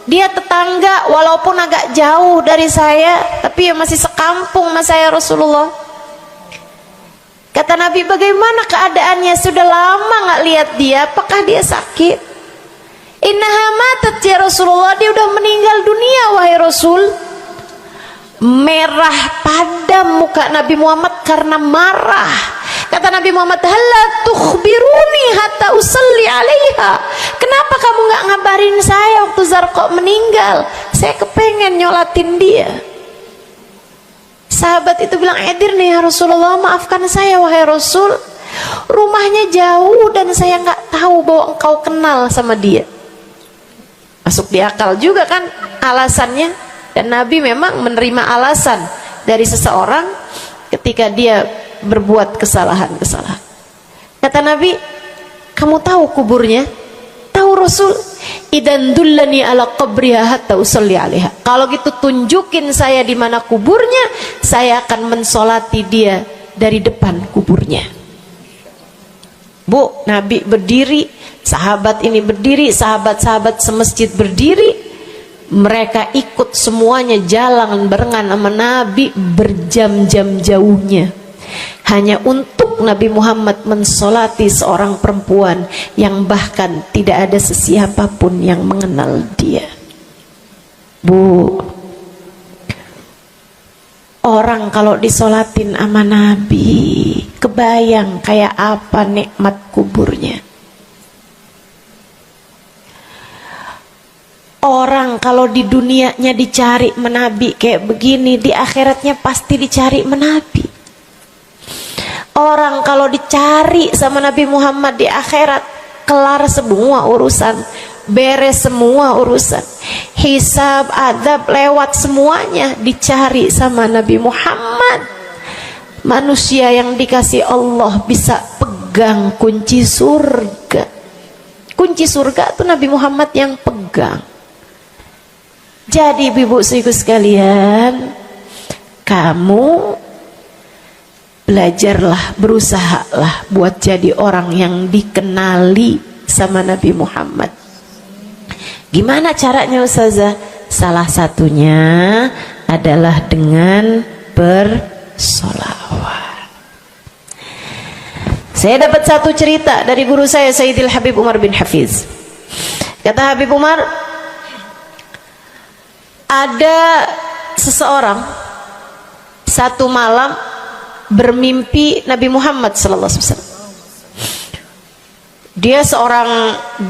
[SPEAKER 1] Dia tetangga, walaupun agak jauh dari saya, tapi ya masih sekampung sama saya Rasulullah. Kata Nabi, bagaimana keadaannya? Sudah lama nggak lihat dia, apakah dia sakit? Innaha matat ya Rasulullah, dia udah meninggal dunia wahai Rasul. Merah padam muka Nabi Muhammad karena marah. Kata Nabi Muhammad, halla tukhbiruni hatta usalli alaiha. Kenapa kamu nggak ngabarin saya waktu Zarqa meninggal? Saya kepengen nyolatin dia. Sahabat itu bilang, edir nih ya Rasulullah, maafkan saya wahai Rasul, rumahnya jauh dan saya nggak tahu bahwa engkau kenal sama dia. Masuk di akal juga kan alasannya. Dan Nabi memang menerima alasan dari seseorang ketika dia berbuat kesalahan-kesalahan. Kata Nabi, kamu tahu kuburnya? Tahu Rasul? Idan dullani ala qabriha hatta usalli alaiha. Kalau gitu tunjukin saya di mana kuburnya, saya akan mensolati dia dari depan kuburnya. Bu, Nabi berdiri, sahabat ini berdiri, sahabat-sahabat semasjid berdiri. Mereka ikut semuanya jalan barengan sama Nabi berjam-jam jauhnya, hanya untuk Nabi Muhammad mensolati seorang perempuan yang bahkan tidak ada sesiapa pun yang mengenal dia. Bu, orang kalau disolatin sama Nabi, kebayang kayak apa nikmat kuburnya. Orang Orang kalau di dunianya dicari menabi kayak begini, di akhiratnya pasti dicari menabi. Orang kalau dicari sama Nabi Muhammad di akhirat, kelar semua urusan, beres semua urusan, hisab, adab lewat semuanya, dicari sama Nabi Muhammad. Manusia yang dikasih Allah bisa pegang kunci surga. Kunci surga itu Nabi Muhammad yang pegang. Jadi ibu-ibu sekalian, kamu belajarlah, berusahalah buat jadi orang yang dikenali sama Nabi Muhammad. Gimana caranya Ustazah? Salah satunya adalah dengan bersolawat. Saya dapat satu cerita dari guru saya, Sayyidil Habib Umar bin Hafiz. Kata Habib Umar, ada seseorang satu malam bermimpi Nabi Muhammad sallallahu alaihi wasallam. Dia seorang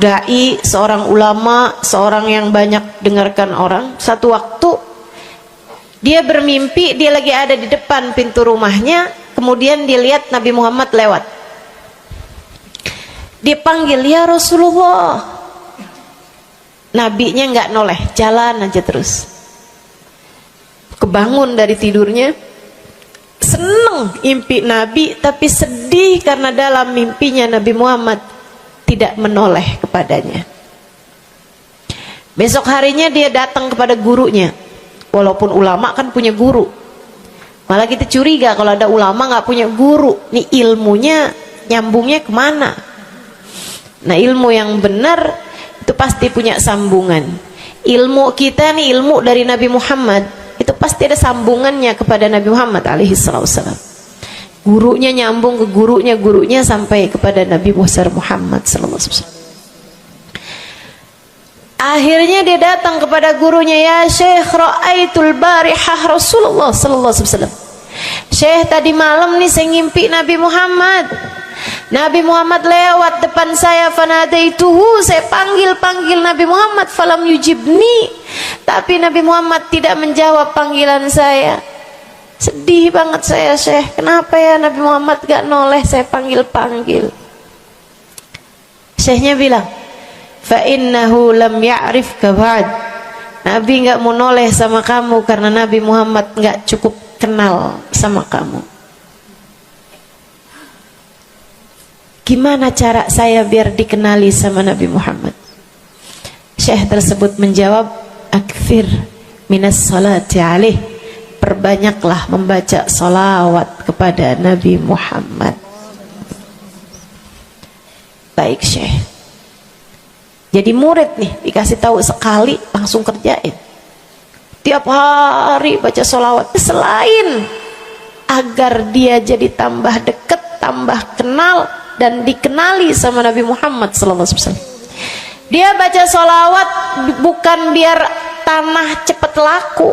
[SPEAKER 1] dai, seorang ulama, seorang yang banyak dengarkan orang. Satu waktu dia bermimpi, dia lagi ada di depan pintu rumahnya, kemudian dia lihat Nabi Muhammad lewat. Dia panggil, ya Rasulullah. Nabinya nggak noleh, jalan aja terus. Kebangun dari tidurnya, seneng impi Nabi, tapi sedih karena dalam mimpinya Nabi Muhammad tidak menoleh kepadanya. Besok harinya dia datang kepada gurunya. Walaupun ulama kan punya guru, malah kita curiga kalau ada ulama nggak punya guru. Nih ilmunya nyambungnya kemana? Nah, ilmu yang benar itu pasti punya sambungan. Ilmu kita nih, ilmu dari Nabi Muhammad, itu pasti ada sambungannya kepada Nabi Muhammad alaihi wasallam. Gurunya nyambung ke gurunya sampai kepada Nabi Muhammad sallallahu alaihi wasallam. Akhirnya dia datang kepada gurunya, ya Syekh, ra'aitul barihah Rasulullah sallallahu alaihi wasallam. Syekh, tadi malam nih saya ngimpi Nabi Muhammad. Nabi Muhammad lewat depan saya, fanadaituhu, saya panggil Nabi Muhammad, falam yujibni, tapi Nabi Muhammad tidak menjawab panggilan saya. Sedih banget saya, Syekh, kenapa ya Nabi Muhammad gak noleh saya panggil. Syekhnya bilang, fa innahu lam ya'rifka ba'd. Nabi gak mau noleh sama kamu karena Nabi Muhammad gak cukup kenal sama kamu. Gimana cara saya biar dikenali sama Nabi Muhammad? Syekh tersebut menjawab, akfir minas salati alaih, perbanyaklah membaca salawat kepada Nabi Muhammad. Baik Syekh. Jadi murid nih, dikasih tahu sekali langsung kerjain. Tiap hari baca salawat. Selain agar dia jadi tambah dekat, tambah kenal, dan dikenali sama Nabi Muhammad sallallahu alaihi wasallam. Dia baca sholawat bukan biar tanah cepat laku.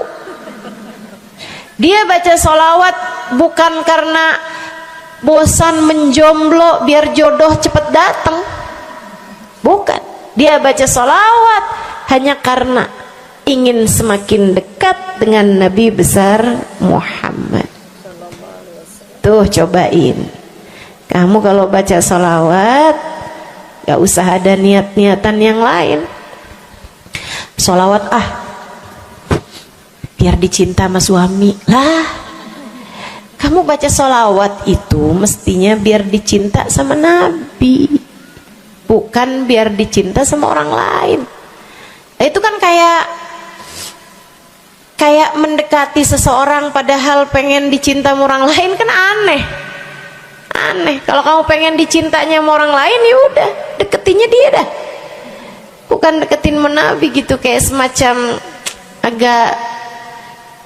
[SPEAKER 1] Dia baca sholawat bukan karena bosan menjomblo biar jodoh cepat datang. Bukan. Dia baca sholawat hanya karena ingin semakin dekat dengan Nabi besar Muhammad. Tuh cobain. Kamu kalau baca sholawat gak usah ada niat-niatan yang lain. Sholawat biar dicinta sama suami lah. Kamu baca sholawat itu mestinya biar dicinta sama Nabi, bukan biar dicinta sama orang lain. Itu kan kayak mendekati seseorang padahal pengen dicinta sama orang lain, kan aneh. Kalau kamu pengen dicintanya sama orang lain, ya udah deketinnya dia dah, bukan deketin Nabi gitu, kayak semacam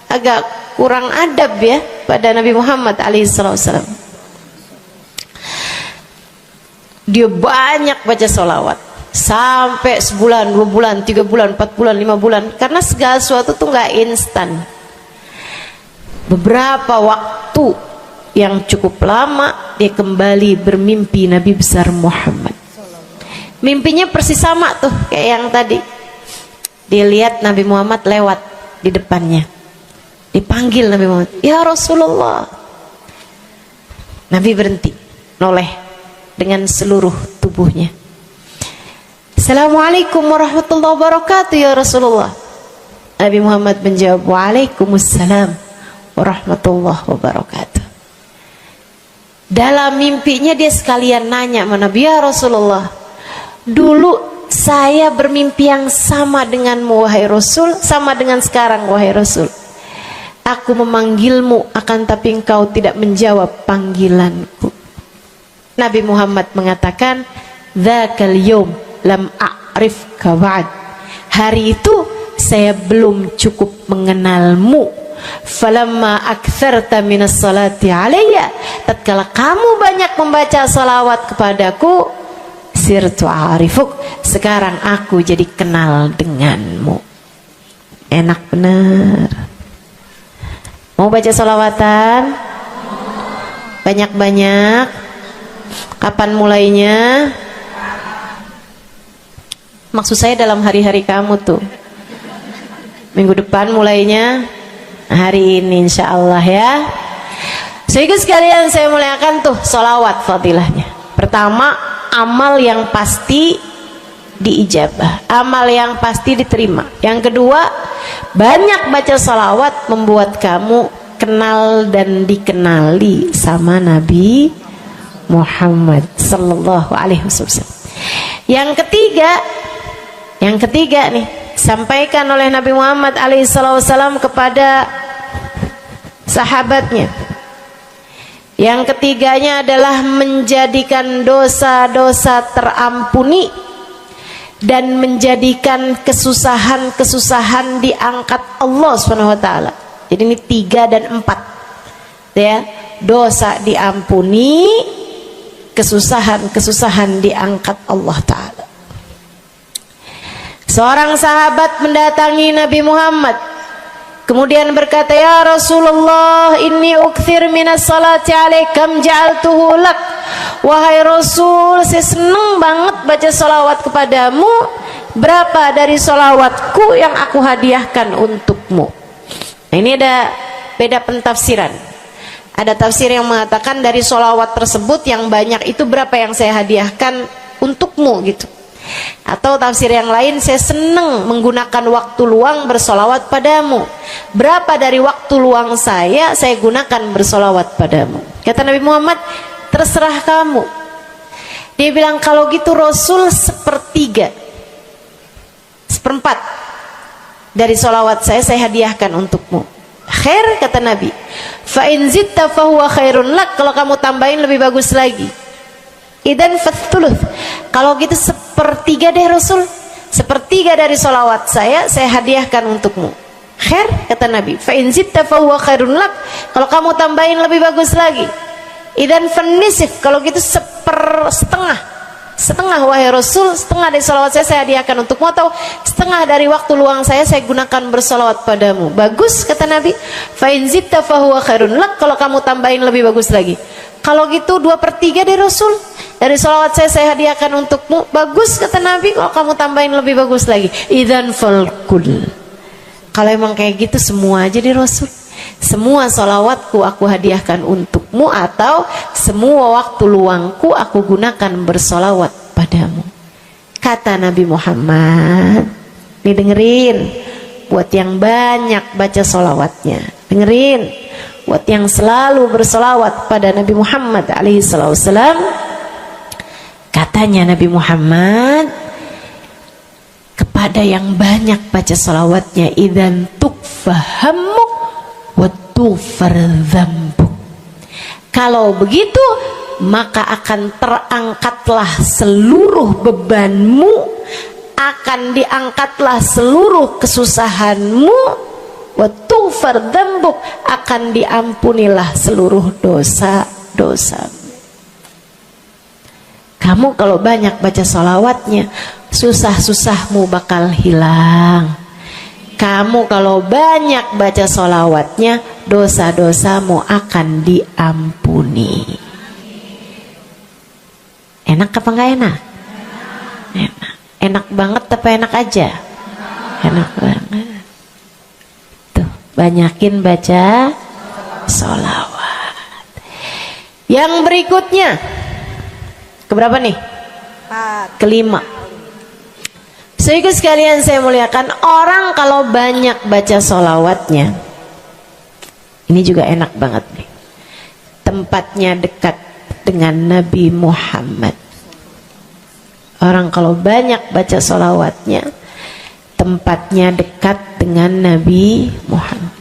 [SPEAKER 1] agak kurang adab ya pada Nabi Muhammad alaihissalam. Dia banyak baca sholawat sampai sebulan, 2 bulan, 3 bulan, 4 bulan, 5 bulan, karena segala sesuatu tuh nggak instan. Beberapa waktu yang cukup lama dia kembali bermimpi Nabi besar Muhammad. Mimpinya persis sama tuh kayak yang tadi. Dilihat Nabi Muhammad lewat di depannya. Dipanggil Nabi Muhammad, "Ya Rasulullah." Nabi berhenti, noleh dengan seluruh tubuhnya. "Assalamualaikum warahmatullahi wabarakatuh ya Rasulullah." Nabi Muhammad menjawab, "Waalaikumsalam warahmatullahi wabarakatuh." Dalam mimpinya dia sekalian nanya sama Nabi, "Ya Rasulullah, dulu saya bermimpi yang sama denganmu wahai Rasul, sama dengan sekarang wahai Rasul. Aku memanggilmu akan tapi engkau tidak menjawab panggilanku." Nabi Muhammad mengatakan, "Dzakal yaum lam a'rifka ba'd." Hari itu saya belum cukup mengenalmu. Falamma aktsarta minas salati alayya, tatkala kamu banyak membaca salawat kepadaku, sirtu arifuk, sekarang aku jadi kenal denganmu. Enak bener. Mau baca salawatan? Banyak-banyak. Kapan mulainya? Maksud saya dalam hari-hari kamu tuh. Minggu depan mulainya, hari ini insya Allah ya. Sehingga sekalian saya muliakan tuh salawat fadilahnya. Pertama, amal yang pasti diijabah, amal yang pasti diterima. Yang kedua, banyak baca salawat membuat kamu kenal dan dikenali sama Nabi Muhammad sallallahu alaihi wasallam. Yang ketiga nih, sampaikan oleh Nabi Muhammad alaihi wasallam kepada sahabatnya. Yang ketiganya adalah menjadikan dosa-dosa terampuni dan menjadikan kesusahan-kesusahan diangkat Allah Subhanahu wa taala. Jadi ini 3 dan 4. Ya, dosa diampuni, kesusahan-kesusahan diangkat Allah taala. Seorang sahabat mendatangi Nabi Muhammad, kemudian berkata, "Ya Rasulullah, inni ukthir minas salati alaikam ja'altuhu lak." Wahai Rasul, saya senang banget baca salawat kepadamu. Berapa dari salawatku yang aku hadiahkan untukmu? Nah, ini ada beda pentafsiran. Ada tafsir yang mengatakan dari salawat tersebut yang banyak itu berapa yang saya hadiahkan untukmu gitu. Atau tafsir yang lain, saya senang menggunakan waktu luang bersolawat padamu. Berapa dari waktu luang saya gunakan bersolawat padamu? Kata Nabi Muhammad, terserah kamu. Dia bilang, kalau gitu Rasul 1/3, 1/4 dari solawat saya hadiahkan untukmu. Khair, kata Nabi. Fa in zitta fahuwa khairun lak. Kalau kamu tambahin lebih bagus lagi. Idan fathuluth. Kalau gitu 1/3 deh Rasul. 1/3 dari solawat saya hadiahkan untukmu. Khair, kata Nabi. Fa in zitta fahuwa khairun lak. Kalau kamu tambahin lebih bagus lagi. Idan fanisif. Kalau gitu 1/2. Setengah wahai Rasul, setengah dari solawat saya hadiahkan untukmu, atau setengah dari waktu luang saya gunakan bersolawat padamu. Bagus, kata Nabi. Fa in zitta fahuwa khairun lak. Kalau kamu tambahin lebih bagus lagi. Kalau gitu 2/3 deh Rasul, dari solawat saya hadiahkan untukmu. Bagus, kata Nabi. Kalau kamu tambahin lebih bagus lagi. Idzan falkul. Kalau emang kayak gitu semua aja di Rasul. Semua solawatku aku hadiahkan untukmu, atau semua waktu luangku aku gunakan bersolawat padamu. Kata Nabi Muhammad, nih dengerin, buat yang banyak baca solawatnya, dengerin, buat yang selalu bersolawat pada Nabi Muhammad alaihi wasallam. Katanya Nabi Muhammad kepada yang banyak baca solawatnya, idzan tukfahamuk wa tughfar dzambuk. Kalau begitu maka akan terangkatlah seluruh bebanmu, akan diangkatlah seluruh kesusahanmu, wa tughfar dzambuk, akan diampunilah seluruh dosa-dosamu. Kamu kalau banyak baca salawatnya, susah-susahmu bakal hilang. Kamu kalau banyak baca salawatnya, dosa-dosamu akan diampuni. Enak apa enggak enak? Enak. Enak banget apa enak aja? Enak banget. Tuh, banyakin baca sholawat. Yang berikutnya, keberapa nih?
[SPEAKER 2] 4.
[SPEAKER 1] Kelima. Saudaraku sekalian saya muliakan, orang kalau banyak baca sholawatnya, ini juga enak banget nih. Tempatnya dekat dengan Nabi Muhammad. Orang kalau banyak baca sholawatnya, tempatnya dekat dengan Nabi Muhammad.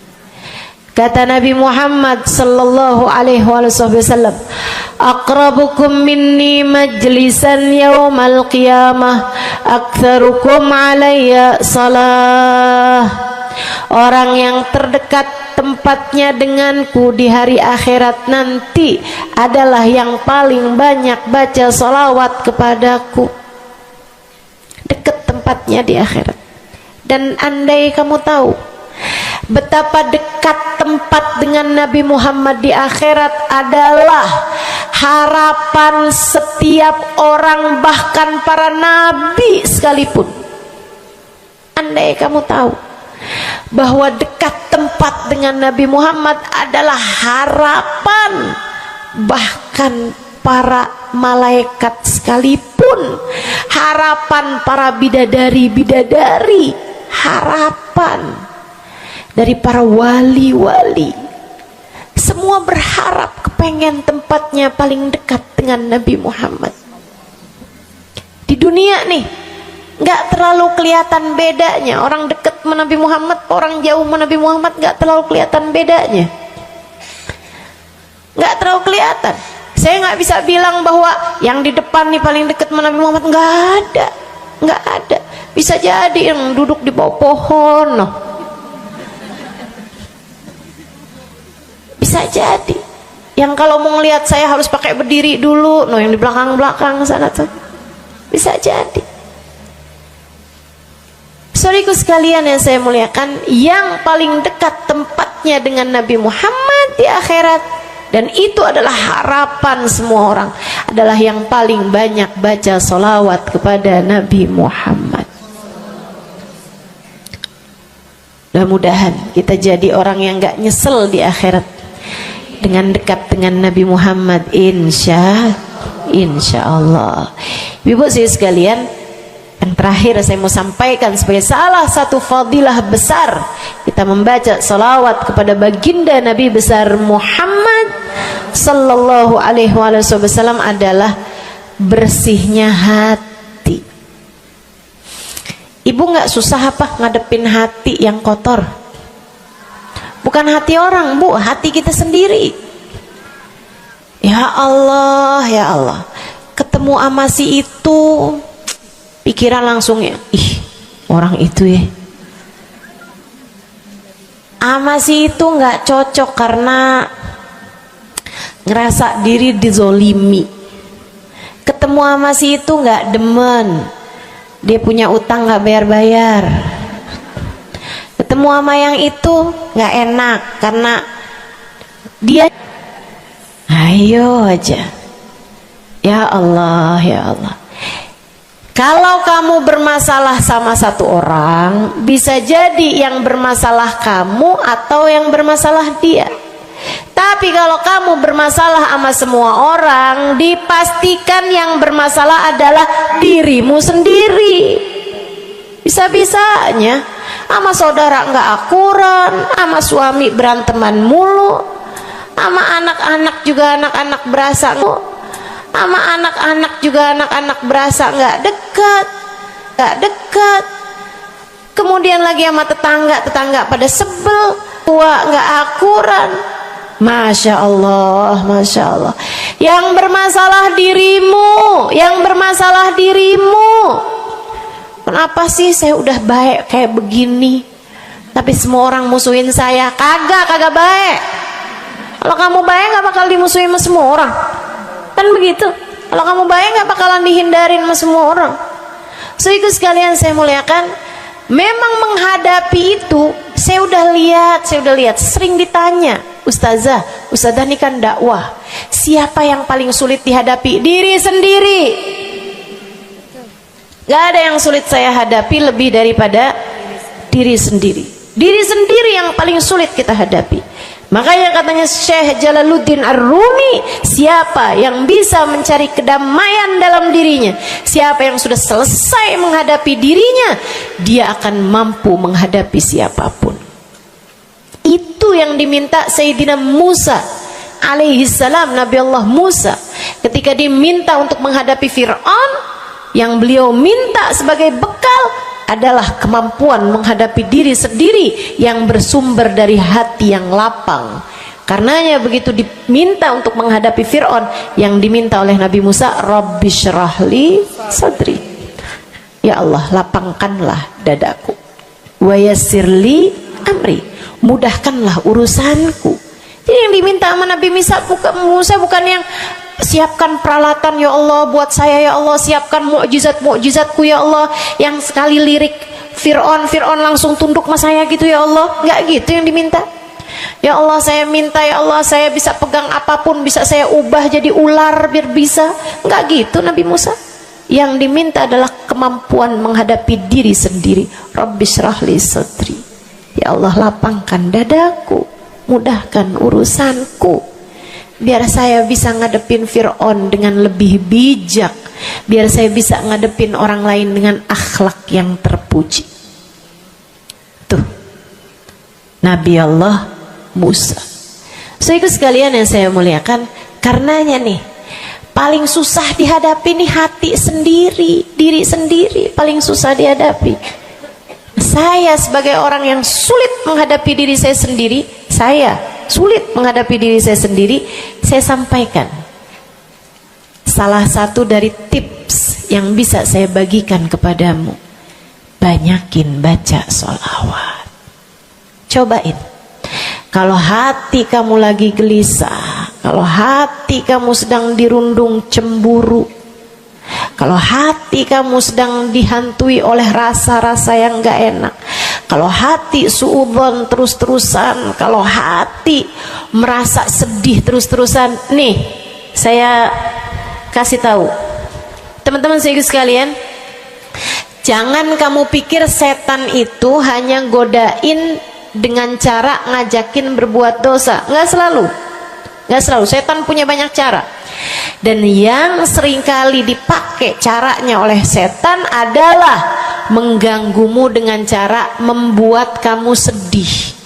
[SPEAKER 1] Kata Nabi Muhammad sallallahu alaihi wasallam, aqrabukum minni majlisan yaumal qiyamah aktsarukum alayya salah. Orang yang terdekat tempatnya denganku di hari akhirat nanti adalah yang paling banyak baca salawat kepadaku. Dekat tempatnya di akhirat. Dan andai kamu tahu betapa dekat tempat dengan Nabi Muhammad di akhirat adalah harapan setiap orang, bahkan para nabi sekalipun. Andai kamu tahu bahwa dekat tempat dengan Nabi Muhammad adalah harapan bahkan para malaikat sekalipun, harapan para bidadari-bidadari, harapan dari para wali-wali, semua berharap kepengen tempatnya paling dekat dengan Nabi Muhammad. Di dunia nih nggak terlalu kelihatan bedanya orang dekat sama Nabi Muhammad, orang jauh sama Nabi Muhammad, nggak terlalu kelihatan bedanya, nggak terlalu kelihatan. Saya nggak bisa bilang bahwa yang di depan nih paling dekat sama Nabi Muhammad, nggak ada, nggak ada. Bisa jadi yang duduk di bawah pohon, noh. Bisa jadi yang kalau mau ngelihat saya harus pakai berdiri dulu, noh, yang di belakang-belakang sana tuh. Bisa jadi. Saudaraku sekalian yang saya muliakan, yang paling dekat tempatnya dengan Nabi Muhammad di akhirat, dan itu adalah harapan semua orang, adalah yang paling banyak baca sholawat kepada Nabi Muhammad. Mudah-mudahan kita jadi orang yang gak nyesel di akhirat dengan dekat dengan Nabi Muhammad, insya Allah. Ibu saya sekalian, yang terakhir saya mau sampaikan sebagai salah satu fadilah besar kita membaca salawat kepada baginda Nabi besar Muhammad sallallahu alaihi wasallam adalah bersihnya hati. Ibu nggak susah apa ngadepin hati yang kotor? Bukan hati orang, Bu, hati kita sendiri. Ya Allah, ya Allah, ketemu sama si itu, pikiran langsung ya, ih orang itu ya, sama si itu nggak cocok karena ngerasa diri dizolimi. Ketemu sama si itu nggak demen, dia punya utang nggak bayar-bayar. Ketemu sama yang itu nggak enak karena dia, ayo aja. Ya Allah, ya Allah. Kalau kamu bermasalah sama satu orang, bisa jadi yang bermasalah kamu atau yang bermasalah dia. Tapi kalau kamu bermasalah sama semua orang, dipastikan yang bermasalah adalah dirimu sendiri. Bisa-bisanya sama saudara nggak akuran, sama suami beranteman mulu, sama anak-anak juga anak-anak berasa, sama anak-anak juga anak-anak berasa nggak dekat. Kemudian lagi sama tetangga pada sebel, tua nggak akuran. Masya Allah, Masya Allah. Yang bermasalah dirimu. Kenapa sih saya udah baik kayak begini, tapi semua orang musuhin saya? Kagak baik. Kalau kamu baik nggak bakal dimusuhin sama semua orang. Kan begitu. Kalau kamu baik nggak bakalan dihindarin sama semua orang. So itu sekalian saya muliakan, memang menghadapi itu saya udah lihat sering ditanya, Ustazah ini kan dakwah, siapa yang paling sulit dihadapi? Diri sendiri. Gak ada yang sulit saya hadapi lebih daripada diri sendiri. Diri sendiri yang paling sulit kita hadapi. Makanya katanya Syekh Jalaluddin Ar-Rumi, siapa yang bisa mencari kedamaian dalam dirinya, siapa yang sudah selesai menghadapi dirinya, dia akan mampu menghadapi siapapun. Itu yang diminta Sayyidina Musa alaihi salam, Nabi Allah Musa, ketika diminta untuk menghadapi Fir'aun, yang beliau minta sebagai bekal adalah kemampuan menghadapi diri sendiri yang bersumber dari hati yang lapang. Karenanya begitu diminta untuk menghadapi Fir'aun, yang diminta oleh Nabi Musa, Rabbi syrahli sadri, ya Allah lapangkanlah dadaku, wa yassirli amri, mudahkanlah urusanku. Jadi yang diminta sama Nabi Musa bukan yang siapkan peralatan ya Allah buat saya, ya Allah siapkan mukjizat-mukjizatku ya Allah, yang sekali lirik Fir'aun langsung tunduk sama saya gitu ya Allah. Enggak gitu yang diminta. Ya Allah saya minta, ya Allah saya bisa pegang apapun, bisa saya ubah jadi ular biar bisa. Enggak gitu Nabi Musa. Yang diminta adalah kemampuan menghadapi diri sendiri. Rabbi syrahli sadri, ya Allah lapangkan dadaku, mudahkan urusanku, biar saya bisa ngadepin Fir'aun dengan lebih bijak, biar saya bisa ngadepin orang lain dengan akhlak yang terpuji. Tuh Nabi Allah Musa. So itu sekalian yang saya muliakan, karenanya nih paling susah dihadapi nih hati sendiri, diri sendiri paling susah dihadapi. Saya sebagai orang yang sulit menghadapi diri saya sendiri, saya sampaikan salah satu dari tips yang bisa saya bagikan kepadamu: banyakin baca sholawat. Cobain. Kalau hati kamu lagi gelisah, kalau hati kamu sedang dirundung cemburu, kalau hati kamu sedang dihantui oleh rasa-rasa yang gak enak, kalau hati suudzon terus-terusan, kalau hati merasa sedih terus-terusan, nih saya kasih tahu teman-teman saya sekalian, jangan kamu pikir setan itu hanya godain dengan cara ngajakin berbuat dosa. Nggak selalu. Setan punya banyak cara. Dan yang seringkali dipakai caranya oleh setan adalah mengganggumu dengan cara membuat kamu sedih.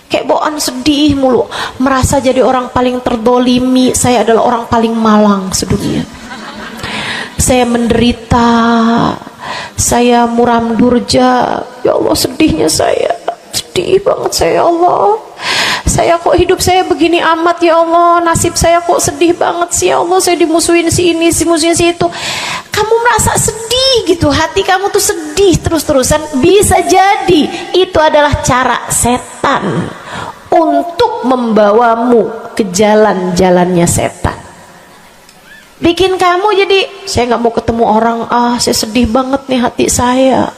[SPEAKER 1] Kayak bawaan sedih mulu, merasa jadi orang paling terdolimi. Saya adalah orang paling malang sedunia. Saya menderita, saya muram durja, ya Allah sedihnya saya, sedih banget saya, ya Allah saya kok hidup saya begini amat, ya Allah nasib saya kok sedih banget sih, ya Allah saya dimusuhin si ini, si musuhin si itu. Kamu merasa sedih gitu, hati kamu tuh sedih terus-terusan, bisa jadi itu adalah cara setan untuk membawamu ke jalan-jalannya setan, bikin kamu jadi saya nggak mau ketemu orang, saya sedih banget nih hati saya,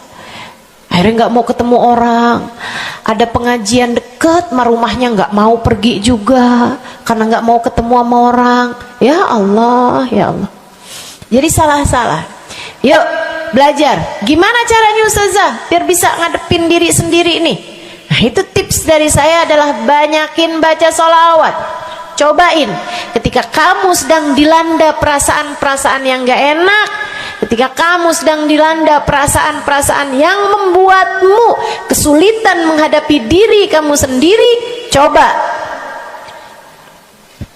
[SPEAKER 1] akhirnya nggak mau ketemu orang. Ada pengajian deket sama rumahnya nggak mau pergi juga karena nggak mau ketemu sama orang. Ya Allah, ya Allah. Jadi salah-salah. Yuk belajar gimana caranya Ustazah biar bisa ngadepin diri sendiri nih. Nah itu tips dari saya adalah banyakin baca sholawat. Cobain ketika kamu sedang dilanda perasaan-perasaan yang gak enak, ketika kamu sedang dilanda perasaan-perasaan yang membuatmu kesulitan menghadapi diri kamu sendiri, coba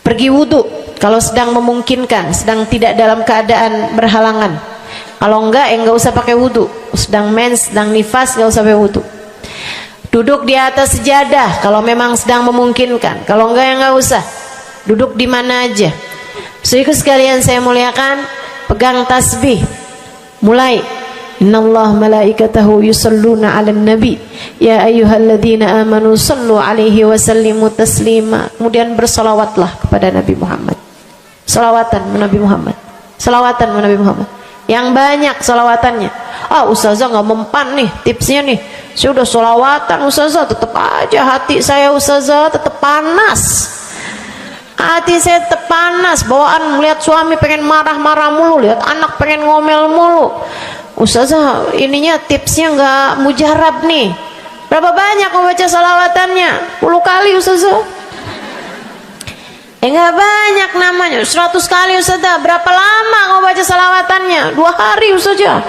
[SPEAKER 1] pergi wudhu kalau sedang memungkinkan, sedang tidak dalam keadaan berhalangan. Kalau enggak enggak usah pakai wudhu, sedang mens, sedang nifas enggak usah pakai wudhu. Duduk di atas sejadah kalau memang sedang memungkinkan, kalau enggak ya enggak usah. Duduk di mana aja. Saudaraku sekalian saya muliakan, pegang tasbih. Mulai. Innallaha malaikatahu yusalluna 'alan nabi ya ayyuhalladzina amanu sallu 'alaihi wa sallimu taslima. Kemudian bersolawatlah kepada Nabi Muhammad. Selawatan Nabi Muhammad. Selawatan Nabi Muhammad. Yang banyak selawatannya. Ustazah nggak mempan nih tipsnya nih. Saya udah selawatan Ustazah, tetap aja hati saya Ustazah tetap panas. Hati saya tetap panas, bawaan melihat suami pengen marah-marah mulu, lihat anak pengen ngomel mulu. Ustazah ininya tipsnya nggak mujarab nih. Berapa banyak mau baca salawatannya? 10 kali Ustazah. Nggak banyak namanya, 100 kali Ustazah. Berapa lama mau baca salawatannya? 2 hari Ustazah.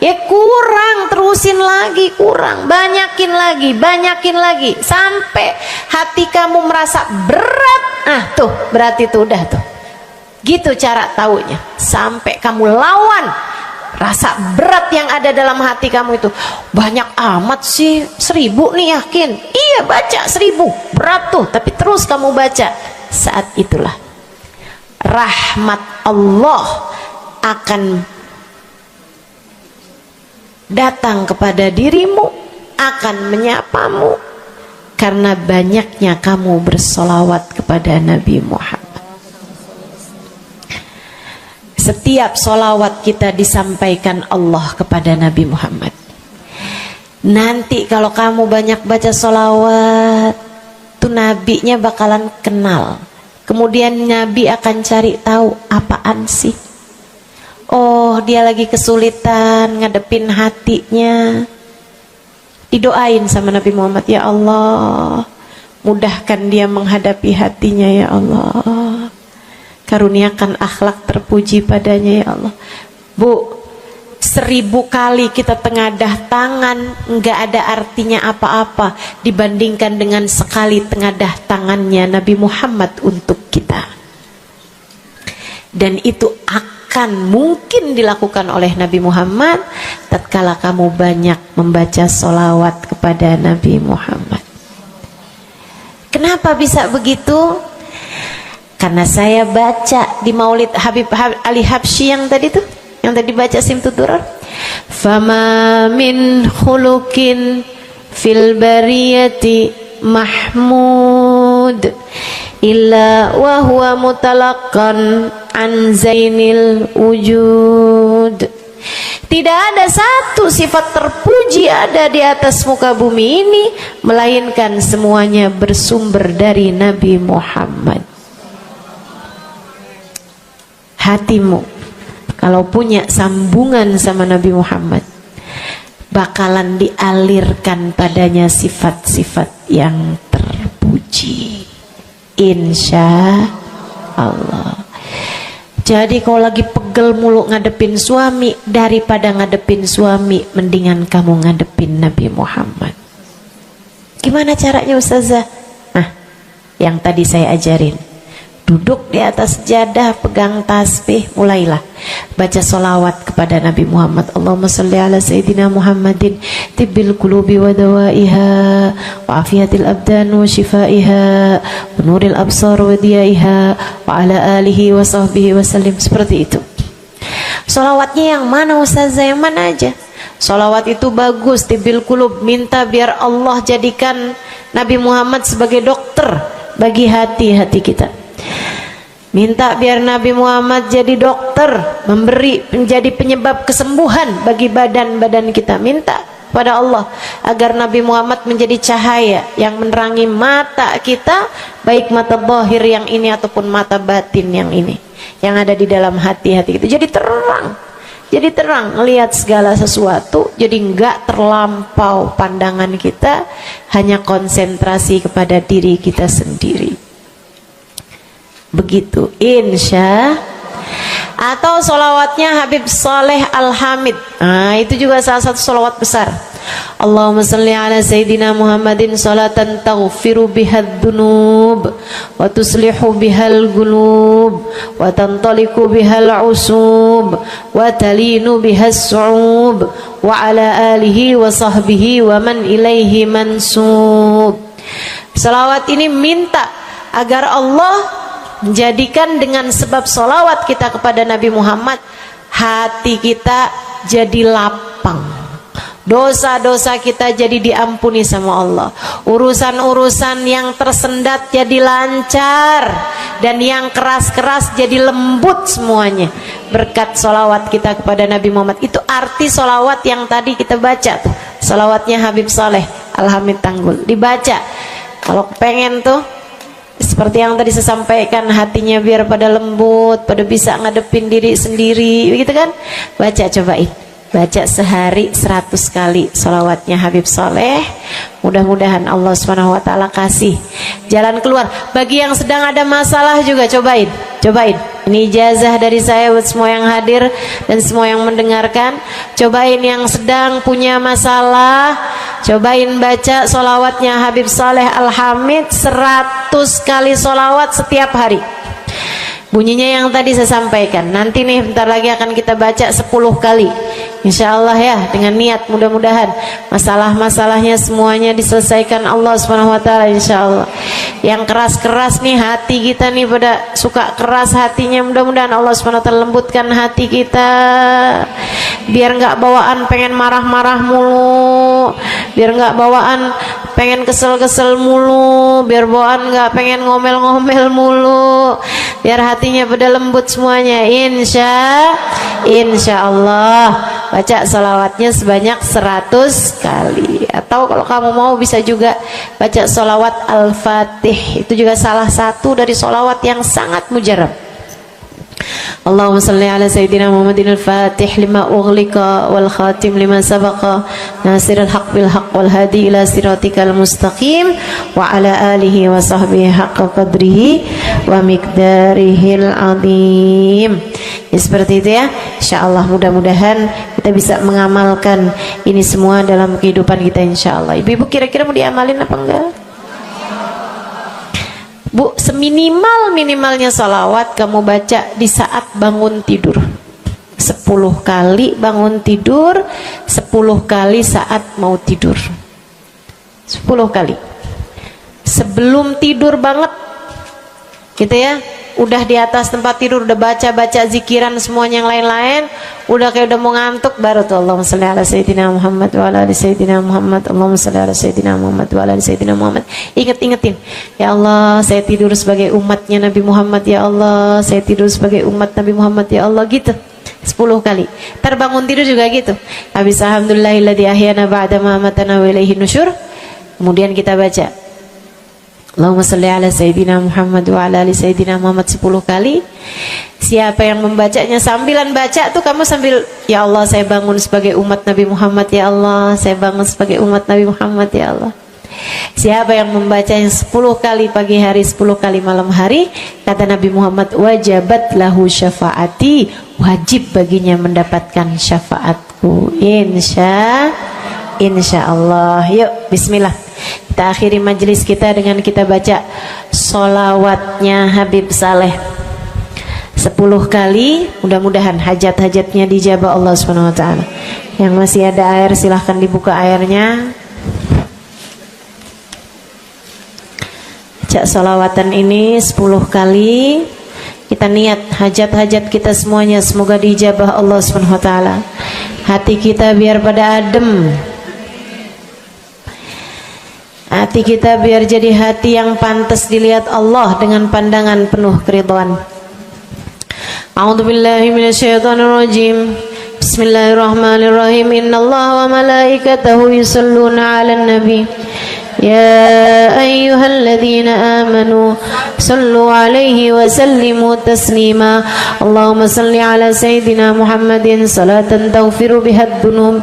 [SPEAKER 1] Ya kurang, terusin lagi, kurang, banyakin lagi sampai hati kamu merasa berat. Tuh berarti tuh udah tuh. Gitu cara taunya. Sampai kamu lawan rasa berat yang ada dalam hati kamu itu. Banyak amat sih, 1000 nih yakin. Iya baca 1000, berat tuh, tapi terus kamu baca. Saat itulah rahmat Allah akan datang kepada dirimu, akan menyapamu karena banyaknya kamu bersolawat kepada Nabi Muhammad. Setiap solawat kita disampaikan Allah kepada Nabi Muhammad. Nanti kalau kamu banyak baca solawat, tuh nabinya bakalan kenal. Kemudian Nabi akan cari tahu apaan sih. Oh, dia lagi kesulitan ngadepin hatinya. Didoain sama Nabi Muhammad, ya Allah, mudahkan dia menghadapi hatinya ya Allah. Karuniakan akhlak terpuji padanya ya Allah. Bu, 1000 kali kita tengadah tangan nggak ada artinya apa-apa dibandingkan dengan sekali tengadah tangannya Nabi Muhammad untuk kita. Dan itu akan mungkin dilakukan oleh Nabi Muhammad tatkala kamu banyak membaca sholawat kepada Nabi Muhammad. Kenapa bisa begitu? Karena saya baca di Maulid Habib Ali Habsyi yang tadi tuh, yang tadi baca Simtud Durar. Fama min khuluqin fil bariyati mahmud illa wa huwa mutalaqqan an zainil wujud. Tidak ada satu sifat terpuji ada di atas muka bumi ini melainkan semuanya bersumber dari Nabi Muhammad. Hatimu kalau punya sambungan sama Nabi Muhammad bakalan dialirkan padanya sifat-sifat yang terpuji, insya Allah. Jadi kalau lagi pegel mulu ngadepin suami, daripada ngadepin suami mendingan kamu ngadepin Nabi Muhammad. Gimana caranya Ustazah? Nah, yang tadi saya ajarin. Duduk di atas sejadah, pegang tasbih, mulailah baca solawat kepada Nabi Muhammad. Allahumma salli ala Sayyidina Muhammadin tibbil qulubi wa dawaiha wa afiyatil abdan wa shifaiha wa nuril absar wa diyaiha wa ala alihi wa sahbihi wa sallim. Seperti itu. Solawatnya yang mana Ustazah? Yang mana aja? Solawat itu bagus, tibbil qulub, minta biar Allah jadikan Nabi Muhammad sebagai dokter bagi hati-hati kita. Minta biar Nabi Muhammad jadi dokter, menjadi penyebab kesembuhan bagi badan-badan kita. Minta pada Allah agar Nabi Muhammad menjadi cahaya yang menerangi mata kita, baik mata zahir yang ini ataupun mata batin yang ini, yang ada di dalam hati-hati kita. Jadi terang melihat segala sesuatu, jadi enggak terlampau pandangan kita, hanya konsentrasi kepada diri kita sendiri. Begitu, insya. Atau solawatnya Habib Saleh Al-Hamid. Nah, itu juga salah satu solawat besar. Allahumma salli ala Sayyidina Muhammadin salatan taghfiru bihad dunub wa tuslihu bihal gulub wa tantaliku bihal usub wa talinu bihas su'ub wa ala alihi wa sahbihi wa man ilaihi mansub. Salawat ini minta agar Allah menjadikan dengan sebab solawat kita kepada Nabi Muhammad, hati kita jadi lapang, dosa-dosa kita jadi diampuni sama Allah, urusan-urusan yang tersendat jadi lancar, dan yang keras-keras jadi lembut semuanya berkat solawat kita kepada Nabi Muhammad. Itu arti solawat yang tadi kita baca tuh, solawatnya Habib Saleh Al-Hamid Tanggul. Dibaca kalau pengen tuh seperti yang tadi saya sampaikan, hatinya biar pada lembut, pada bisa ngadepin diri sendiri, begitu kan? Baca, cobain. baca sehari 100 kali sholawatnya Habib Soleh. Mudah-mudahan Allah Subhanahu wa ta'ala kasih jalan keluar. Bagi yang sedang ada masalah juga cobain. Ini ijazah dari saya buat semua yang hadir dan semua yang mendengarkan. Cobain yang sedang punya masalah, cobain baca sholawatnya Habib Soleh Al-Hamid 100 kali sholawat setiap hari. Bunyinya yang tadi saya sampaikan. Nanti nih bentar lagi akan kita baca 10 kali. Insya Allah ya, dengan niat mudah-mudahan masalah-masalahnya semuanya diselesaikan Allah Subhanahu wa ta'ala, insya Allah. Yang keras-keras nih hati kita nih, pada suka keras hatinya, mudah-mudahan Allah Subhanahu wa ta'ala lembutkan hati kita, biar nggak bawaan pengen marah-marah mulu, biar nggak bawaan pengen kesel-kesel mulu, biar bawaan nggak pengen ngomel-ngomel mulu, biar hatinya pada lembut semuanya. Insya Allah baca salawatnya sebanyak 100 kali. Atau kalau kamu mau bisa juga baca salawat Al-Fatih, itu juga salah satu dari salawat yang sangat mujarab. Allahumma salli ala Sayyidina Muhammadin al-Fatih lima ughliqa wal khatim lima sabaqa nasirul haq bil haq wal hadi ila siratikal mustaqim wa ala alihi wa sahbihi haqqa qadrihi wa miqdarihil azim. Ya, seperti itu ya. Insyaallah mudah-mudahan kita bisa mengamalkan ini semua dalam kehidupan kita insyaallah. Ibu-ibu kira-kira mau diamalin apa enggak? Bu, seminimal-minimalnya salawat kamu baca di saat bangun tidur 10 kali bangun tidur, 10 kali saat mau tidur, 10 kali sebelum tidur banget gitu ya. Udah di atas tempat tidur udah baca-baca zikiran semuanya yang lain-lain, udah kayak udah mau ngantuk, baru tuh Allahumma shalli ala Sayyidina Muhammad wa ala ali Sayyidina Muhammad, Allahumma shalli ala Sayyidina Muhammad wa ala ali Sayyidina Muhammad. Ingetin, ya Allah saya tidur sebagai umatnya Nabi Muhammad, ya Allah saya tidur sebagai umat Nabi Muhammad, ya Allah, gitu 10 kali. Terbangun tidur juga gitu. Habis alhamdulillahilladzi ahyana ba'da ma amatana wa ilaihi nusyur. Kemudian kita baca Allahumma salli ala Sayyidina Muhammad wa ala ali Sayyidina Muhammad 10 kali. Siapa yang membacanya sambilan baca tuh kamu sambil, ya Allah saya bangun sebagai umat Nabi Muhammad, ya Allah saya bangun sebagai umat Nabi Muhammad, ya Allah. Siapa yang membacanya 10 kali pagi hari, 10 kali malam hari, kata Nabi Muhammad, wajabat lahu syafaati, wajib baginya mendapatkan syafaatku. Insya Allah. Yuk bismillah, kita akhiri majelis kita dengan kita baca sholawatnya Habib Saleh 10 kali. Mudah-mudahan hajat-hajatnya dijabah Allah Subhanahu wa ta'ala. Yang masih ada air silahkan dibuka airnya. Baca sholawatan ini 10 kali. Kita niat hajat-hajat kita semuanya semoga dijabah Allah Subhanahu wa ta'ala. Hati kita biar pada adem, hati kita biar jadi hati yang pantas dilihat Allah dengan pandangan penuh keridhaan. A'udzubillahi minasyaitonirrajim. Bismillahirrahmanirrahim. Innallaha wa malaikatahu yusholluna 'alan nabi. يا أيها الذين آمنوا صلوا عليه وسلموا تسليما اللهم صل على سيدنا محمد صلاة تغفر بها الذنوب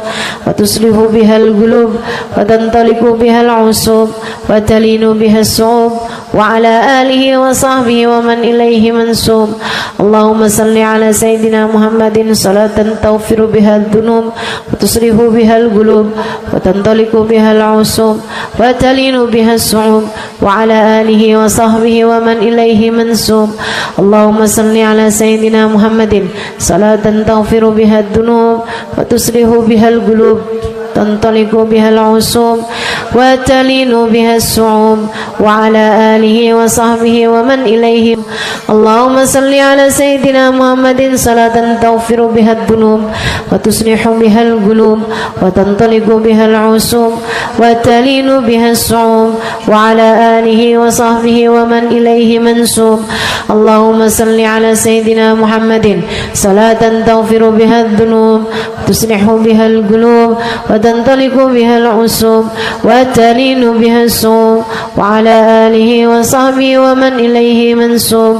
[SPEAKER 1] وتصلح بها القلوب وتنطلق بها العصوب وتلين بها الصعوب وعلى آله وصحبه ومن إليه منسوب اللهم صل على سيدنا محمد صلاة تغفر بها الذنوب وتصلح بها القلوب وتنطلق بها العصوب وتلين بها الصعوب وعلى آله وصحبه ومن إليه منسوب اللهم صل على سيدنا محمد صلاة تغفر بها الذنوب وتصلح بها القلوب تنطلق بها العصوب وتلين بها الصعوب وعلى آله وصحبه ومن إليه اللهم صل على سيدنا محمد صلاة تغفر بها الذنوب وتصلح بها القلوب وتنطلق بها العصوب وتلين بها الصعوب وعلى آله وصحبه ومن إليه منسوب اللهم صل على سيدنا محمد صلاة تغفر بها الذنوب وتصلح بها القلوب وتنطلق بها العصوب وتلين بها الصوم وعلى آله وصحبه ومن إليه منسوب.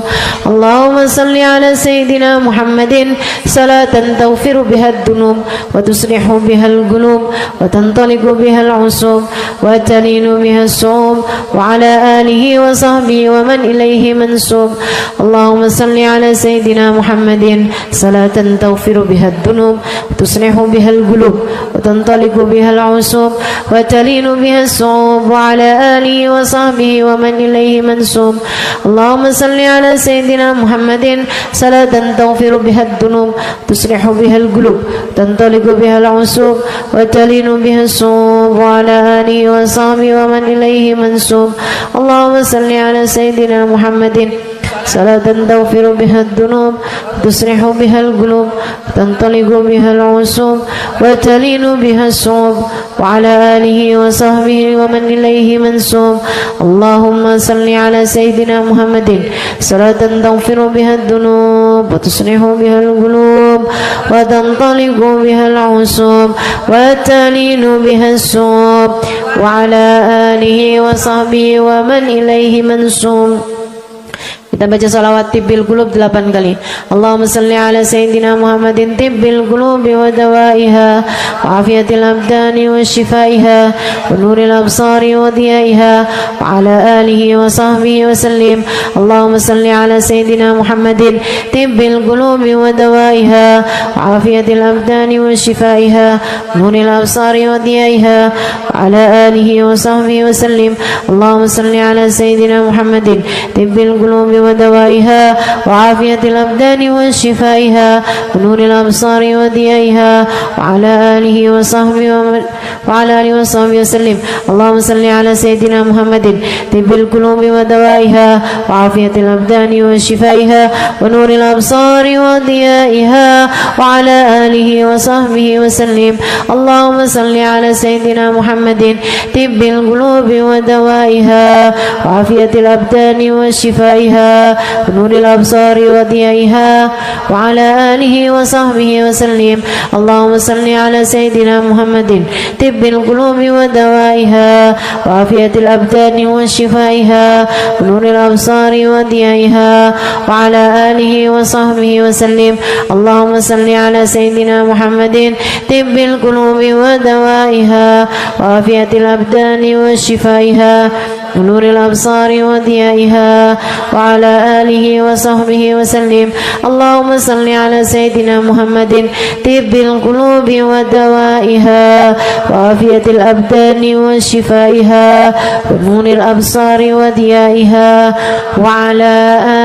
[SPEAKER 1] اللهم صل على سيدنا محمد صلاة تغفر بها الذنوب وتصلح بها القلوب وتنطلق بها العصوب وتلين بها الصوم وعلى آله وصحبه ومن إليه منسوب. اللهم صل على سيدنا محمد صلاة تغفر بها الذنوب وتصلح بها القلوب وتنطلق بها العصوب وتلين بها الصوم وعلى آله وصحبه ومن إليه منسوب. اللهم صل على سيدنا محمد صلاة تغفر بها الذنوب تصلح بها القلوب تنطلق بها العصوب وتلين بها الصوم وعلى آله وصحبه ومن إليه منسوب. اللهم صل على سيدنا محمد صلاة تغفر بها الذنوب تصلح بها القلوب تنطلق بها العصوب وتلين بها الصوم وعلى آله وصحبه ومن إليه منسوب. اللهم صل على سيدنا محمد صلاة تغفر بها الذنوب وتصلح بها القلوب وتنطلق بها العصوب وتلين بها الصوم وعلى آله وصحبه ومن إليه منسوب. Kita baca salawat tibbil qulub 8 kali. Allahumma salli ala sayyidina Muhammadin tibbil qulubi wa dawaiha wa afiyatil abdani wa shifaiha wa nuril absari wa diyaiha wa ala alihi wa sahbihi wa sallim. Allahumma salli ala sayyidina Muhammadin tibbil qulubi wa dawaiha wa afiyatil abdani wa shifaiha wa nuril absari wa diyaiha wa ala alihi wa sahbihi wa sallim. Allahumma salli ala sayyidina Muhammadin tibbil qulubi ودوائها وعافية الأبدان وشفائها ونور الأبصار وضيائها وعلى آله وصحبه وسلم. اللهم صل على سيدنا محمد طب القلوب ودوائها وعافية الأبدان وشفائها ونور الأبصار وضيائها وعلى آله وصحبه وسلم. اللهم صل على سيدنا محمد طب القلوب ودوائها وعافية الأبدان وشفائها ونور الأبصار وضيائها وعلى آله وصحبه وسلم. اللهم صل على سيدنا محمد طب القلوب ودوائها وعافية الأبدان وشفائها ونور الأبصار وضيائها وعلى آله وصحبه وسلم. اللهم صل على سيدنا محمد طب القلوب ودوائها وعافية الأبدان وشفائها ونور الأبصار وضيائها وعلى آله وصحبه وسلم. اللهم صل على سيدنا محمد طب القلوب ودوائها وعافية الأبدان وشفائها ونور الأبصار وضيائها وعلى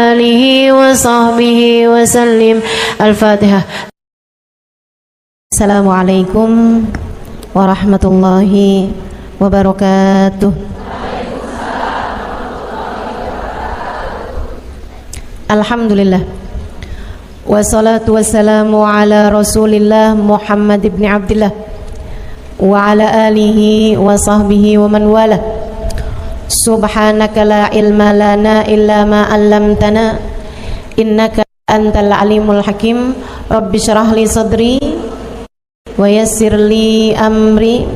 [SPEAKER 1] آله وصحبه وسلم. الفاتحة. السلام عليكم ورحمة الله وبركاته. Alhamdulillah wassalatu wassalamu ala rasulillah Muhammad ibn Abdillah wa ala alihi wa sahbihi wa man wala. Subhanaka la ilma lana illa ma 'allamtana innaka antal alimul hakim. Rabbi syrah li sadri wa yassir li amri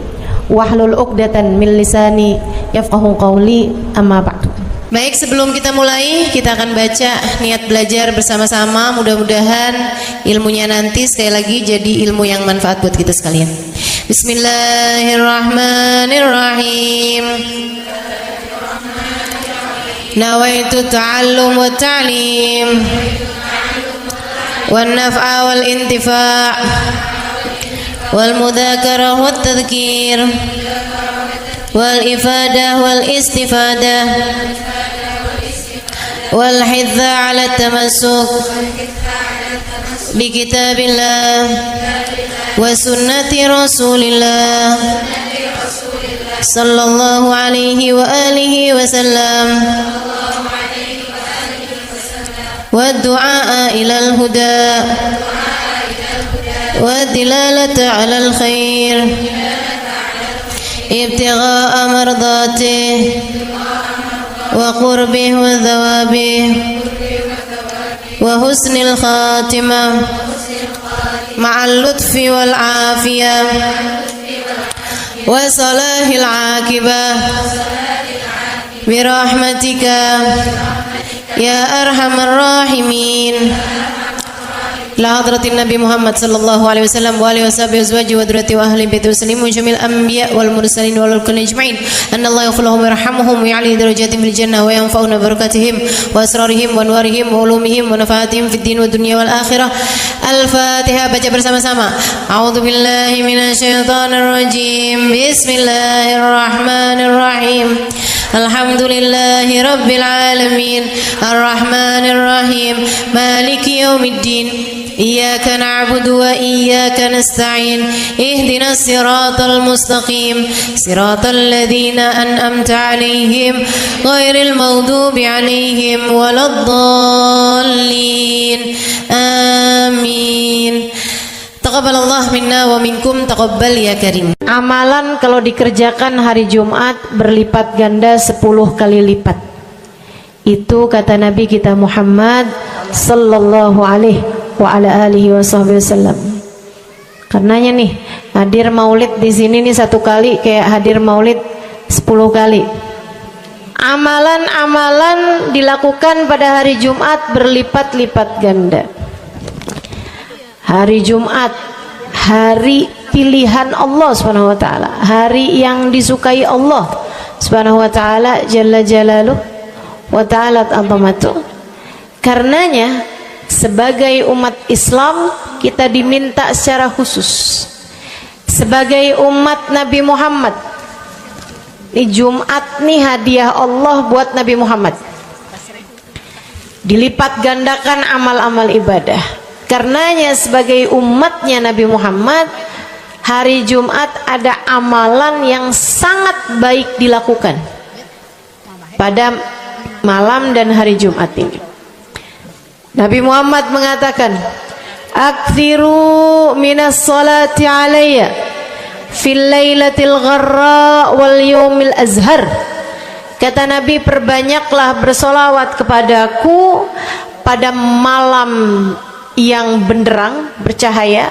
[SPEAKER 1] wahlul 'uqdatan min lisani yafqahu qawli. Amma ba'du. Baik, sebelum kita mulai, kita akan baca niat belajar bersama-sama. Mudah-mudahan ilmunya nanti sekali lagi jadi ilmu yang manfaat buat kita sekalian. Bismillahirrahmanirrahim. Nawaitu ta'allum wa ta'lim wan naf'a wal intifa' wal mudzakarah wat tadhkir wal ifadah wal istifadah wal hidza ala tamassuk bi kitabillah wa sunnati rasulillah sallallahu alaihi wa alihi wa sallam wa du'a ila al huda wa dilalata ala al khair ابتغاء مرضاته وقربه وثوابه وحسن الخاتمة مع اللطف والعافية وصلاح العاقبة برحمتك يا أرحم الراحمين. لحضرة النبي محمد صلى الله عليه وسلم وآله وصحبه وأزواجه وذريته وأهل بيته وسلم وجميع الأنبياء والمرسلين والكل أجمعين أن الله يغفر لهم ويرحمهم ويعلي درجاتهم في الجنة وينفعنا ببركاتهم وأسرارهم وأنوارهم وعلومهم ونفعاتهم في الدين والدنيا والآخرة. الفاتحة. Baca bersama-sama. A'udzu billahi minasyaitonir rajim. Bismillahirrahmanirrahim. Alhamdulillahi rabbil alamin. Arrahmanir rahim. Maliki yaumiddin. Iyyaka na'budu wa iyyaka nasta'in. Ihdinas siratal mustaqim. Siratal ladzina an'amta 'alaihim ghairil maghdubi 'alaihim waladdallin. Amin. Taqabbalallah minna wa minkum, taqabbal ya karim. Amalan kalau dikerjakan hari Jumat berlipat ganda 10 kali lipat. Itu kata Nabi kita Muhammad sallallahu alaihi wa ala alihi wasallam. Karenanya nih, hadir maulid di sini nih 1 kali kayak hadir maulid 10 kali. Amalan-amalan dilakukan pada hari Jumat berlipat-lipat ganda. Hari Jumat, hari pilihan Allah Subhanahu wa taala, hari yang disukai Allah Subhanahu wa taala jalla jalaluh wa ta'alat azamatuh. Karenanya sebagai umat Islam kita diminta secara khusus sebagai umat Nabi Muhammad. Di Jumat nih hadiah Allah buat Nabi Muhammad. Dilipat gandakan amal-amal ibadah. Karenanya sebagai umatnya Nabi Muhammad, hari Jumat ada amalan yang sangat baik dilakukan pada malam dan hari Jumat ini. Nabi Muhammad mengatakan, "Aktsiru minas salati alayya fil lailatil gharra wal yaumil azhar." Kata Nabi, perbanyaklah bersolawat kepadaku pada malam yang benderang, bercahaya,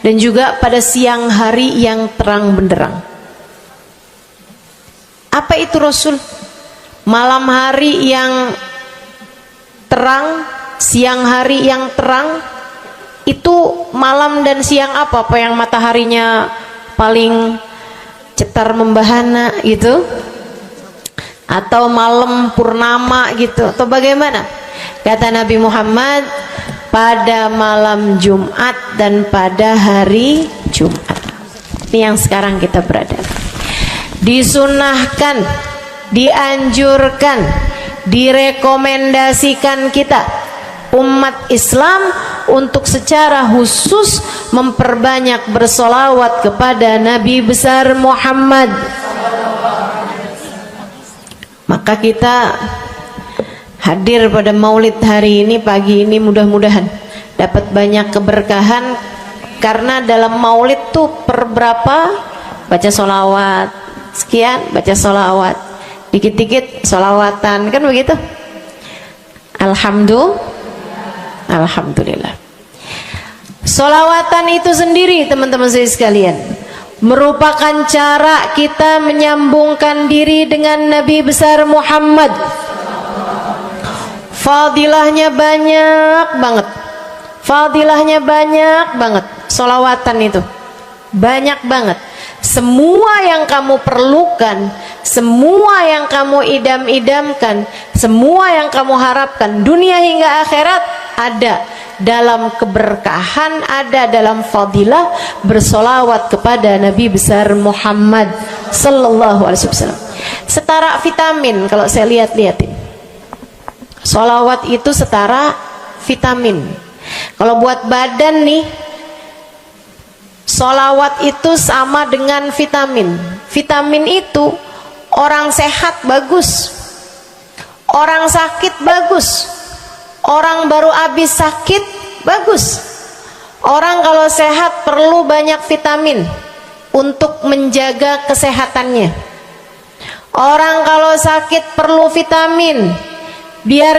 [SPEAKER 1] dan juga pada siang hari yang terang benderang. Apa itu Rasul? Malam hari yang terang, siang hari yang terang. Itu malam dan siang apa? Apa yang mataharinya paling cetar membahana gitu? Atau malam purnama gitu? Atau bagaimana? Kata Nabi Muhammad, pada malam Jumat dan pada hari Jumat. Ini yang sekarang kita berada. Disunahkan, dianjurkan, direkomendasikan kita umat Islam untuk secara khusus memperbanyak bersolawat kepada Nabi besar Muhammad. Maka kita hadir pada maulid hari ini, pagi ini, mudah-mudahan dapat banyak keberkahan. Karena dalam maulid tuh per berapa baca solawat, sekian baca solawat, dikit-dikit solawatan, kan begitu. Alhamdulillah. Solawatan itu sendiri teman-teman saya sekalian merupakan cara kita menyambungkan diri dengan Nabi besar Muhammad. Fadilahnya banyak banget. Fadilahnya banyak banget. Solawatan itu banyak banget. Semua yang kamu perlukan, semua yang kamu idam-idamkan, semua yang kamu harapkan dunia hingga akhirat ada dalam keberkahan, ada dalam fadilah bersolawat kepada Nabi besar Muhammad sallallahu alaihi wasallam. Setara vitamin kalau saya lihat-lihatin. Solawat itu setara vitamin. Kalau buat badan nih, solawat itu sama dengan vitamin. Vitamin itu orang sehat bagus, orang sakit bagus, orang baru habis sakit bagus. Orang kalau sehat perlu banyak vitamin untuk menjaga kesehatannya. Orang kalau sakit perlu vitamin biar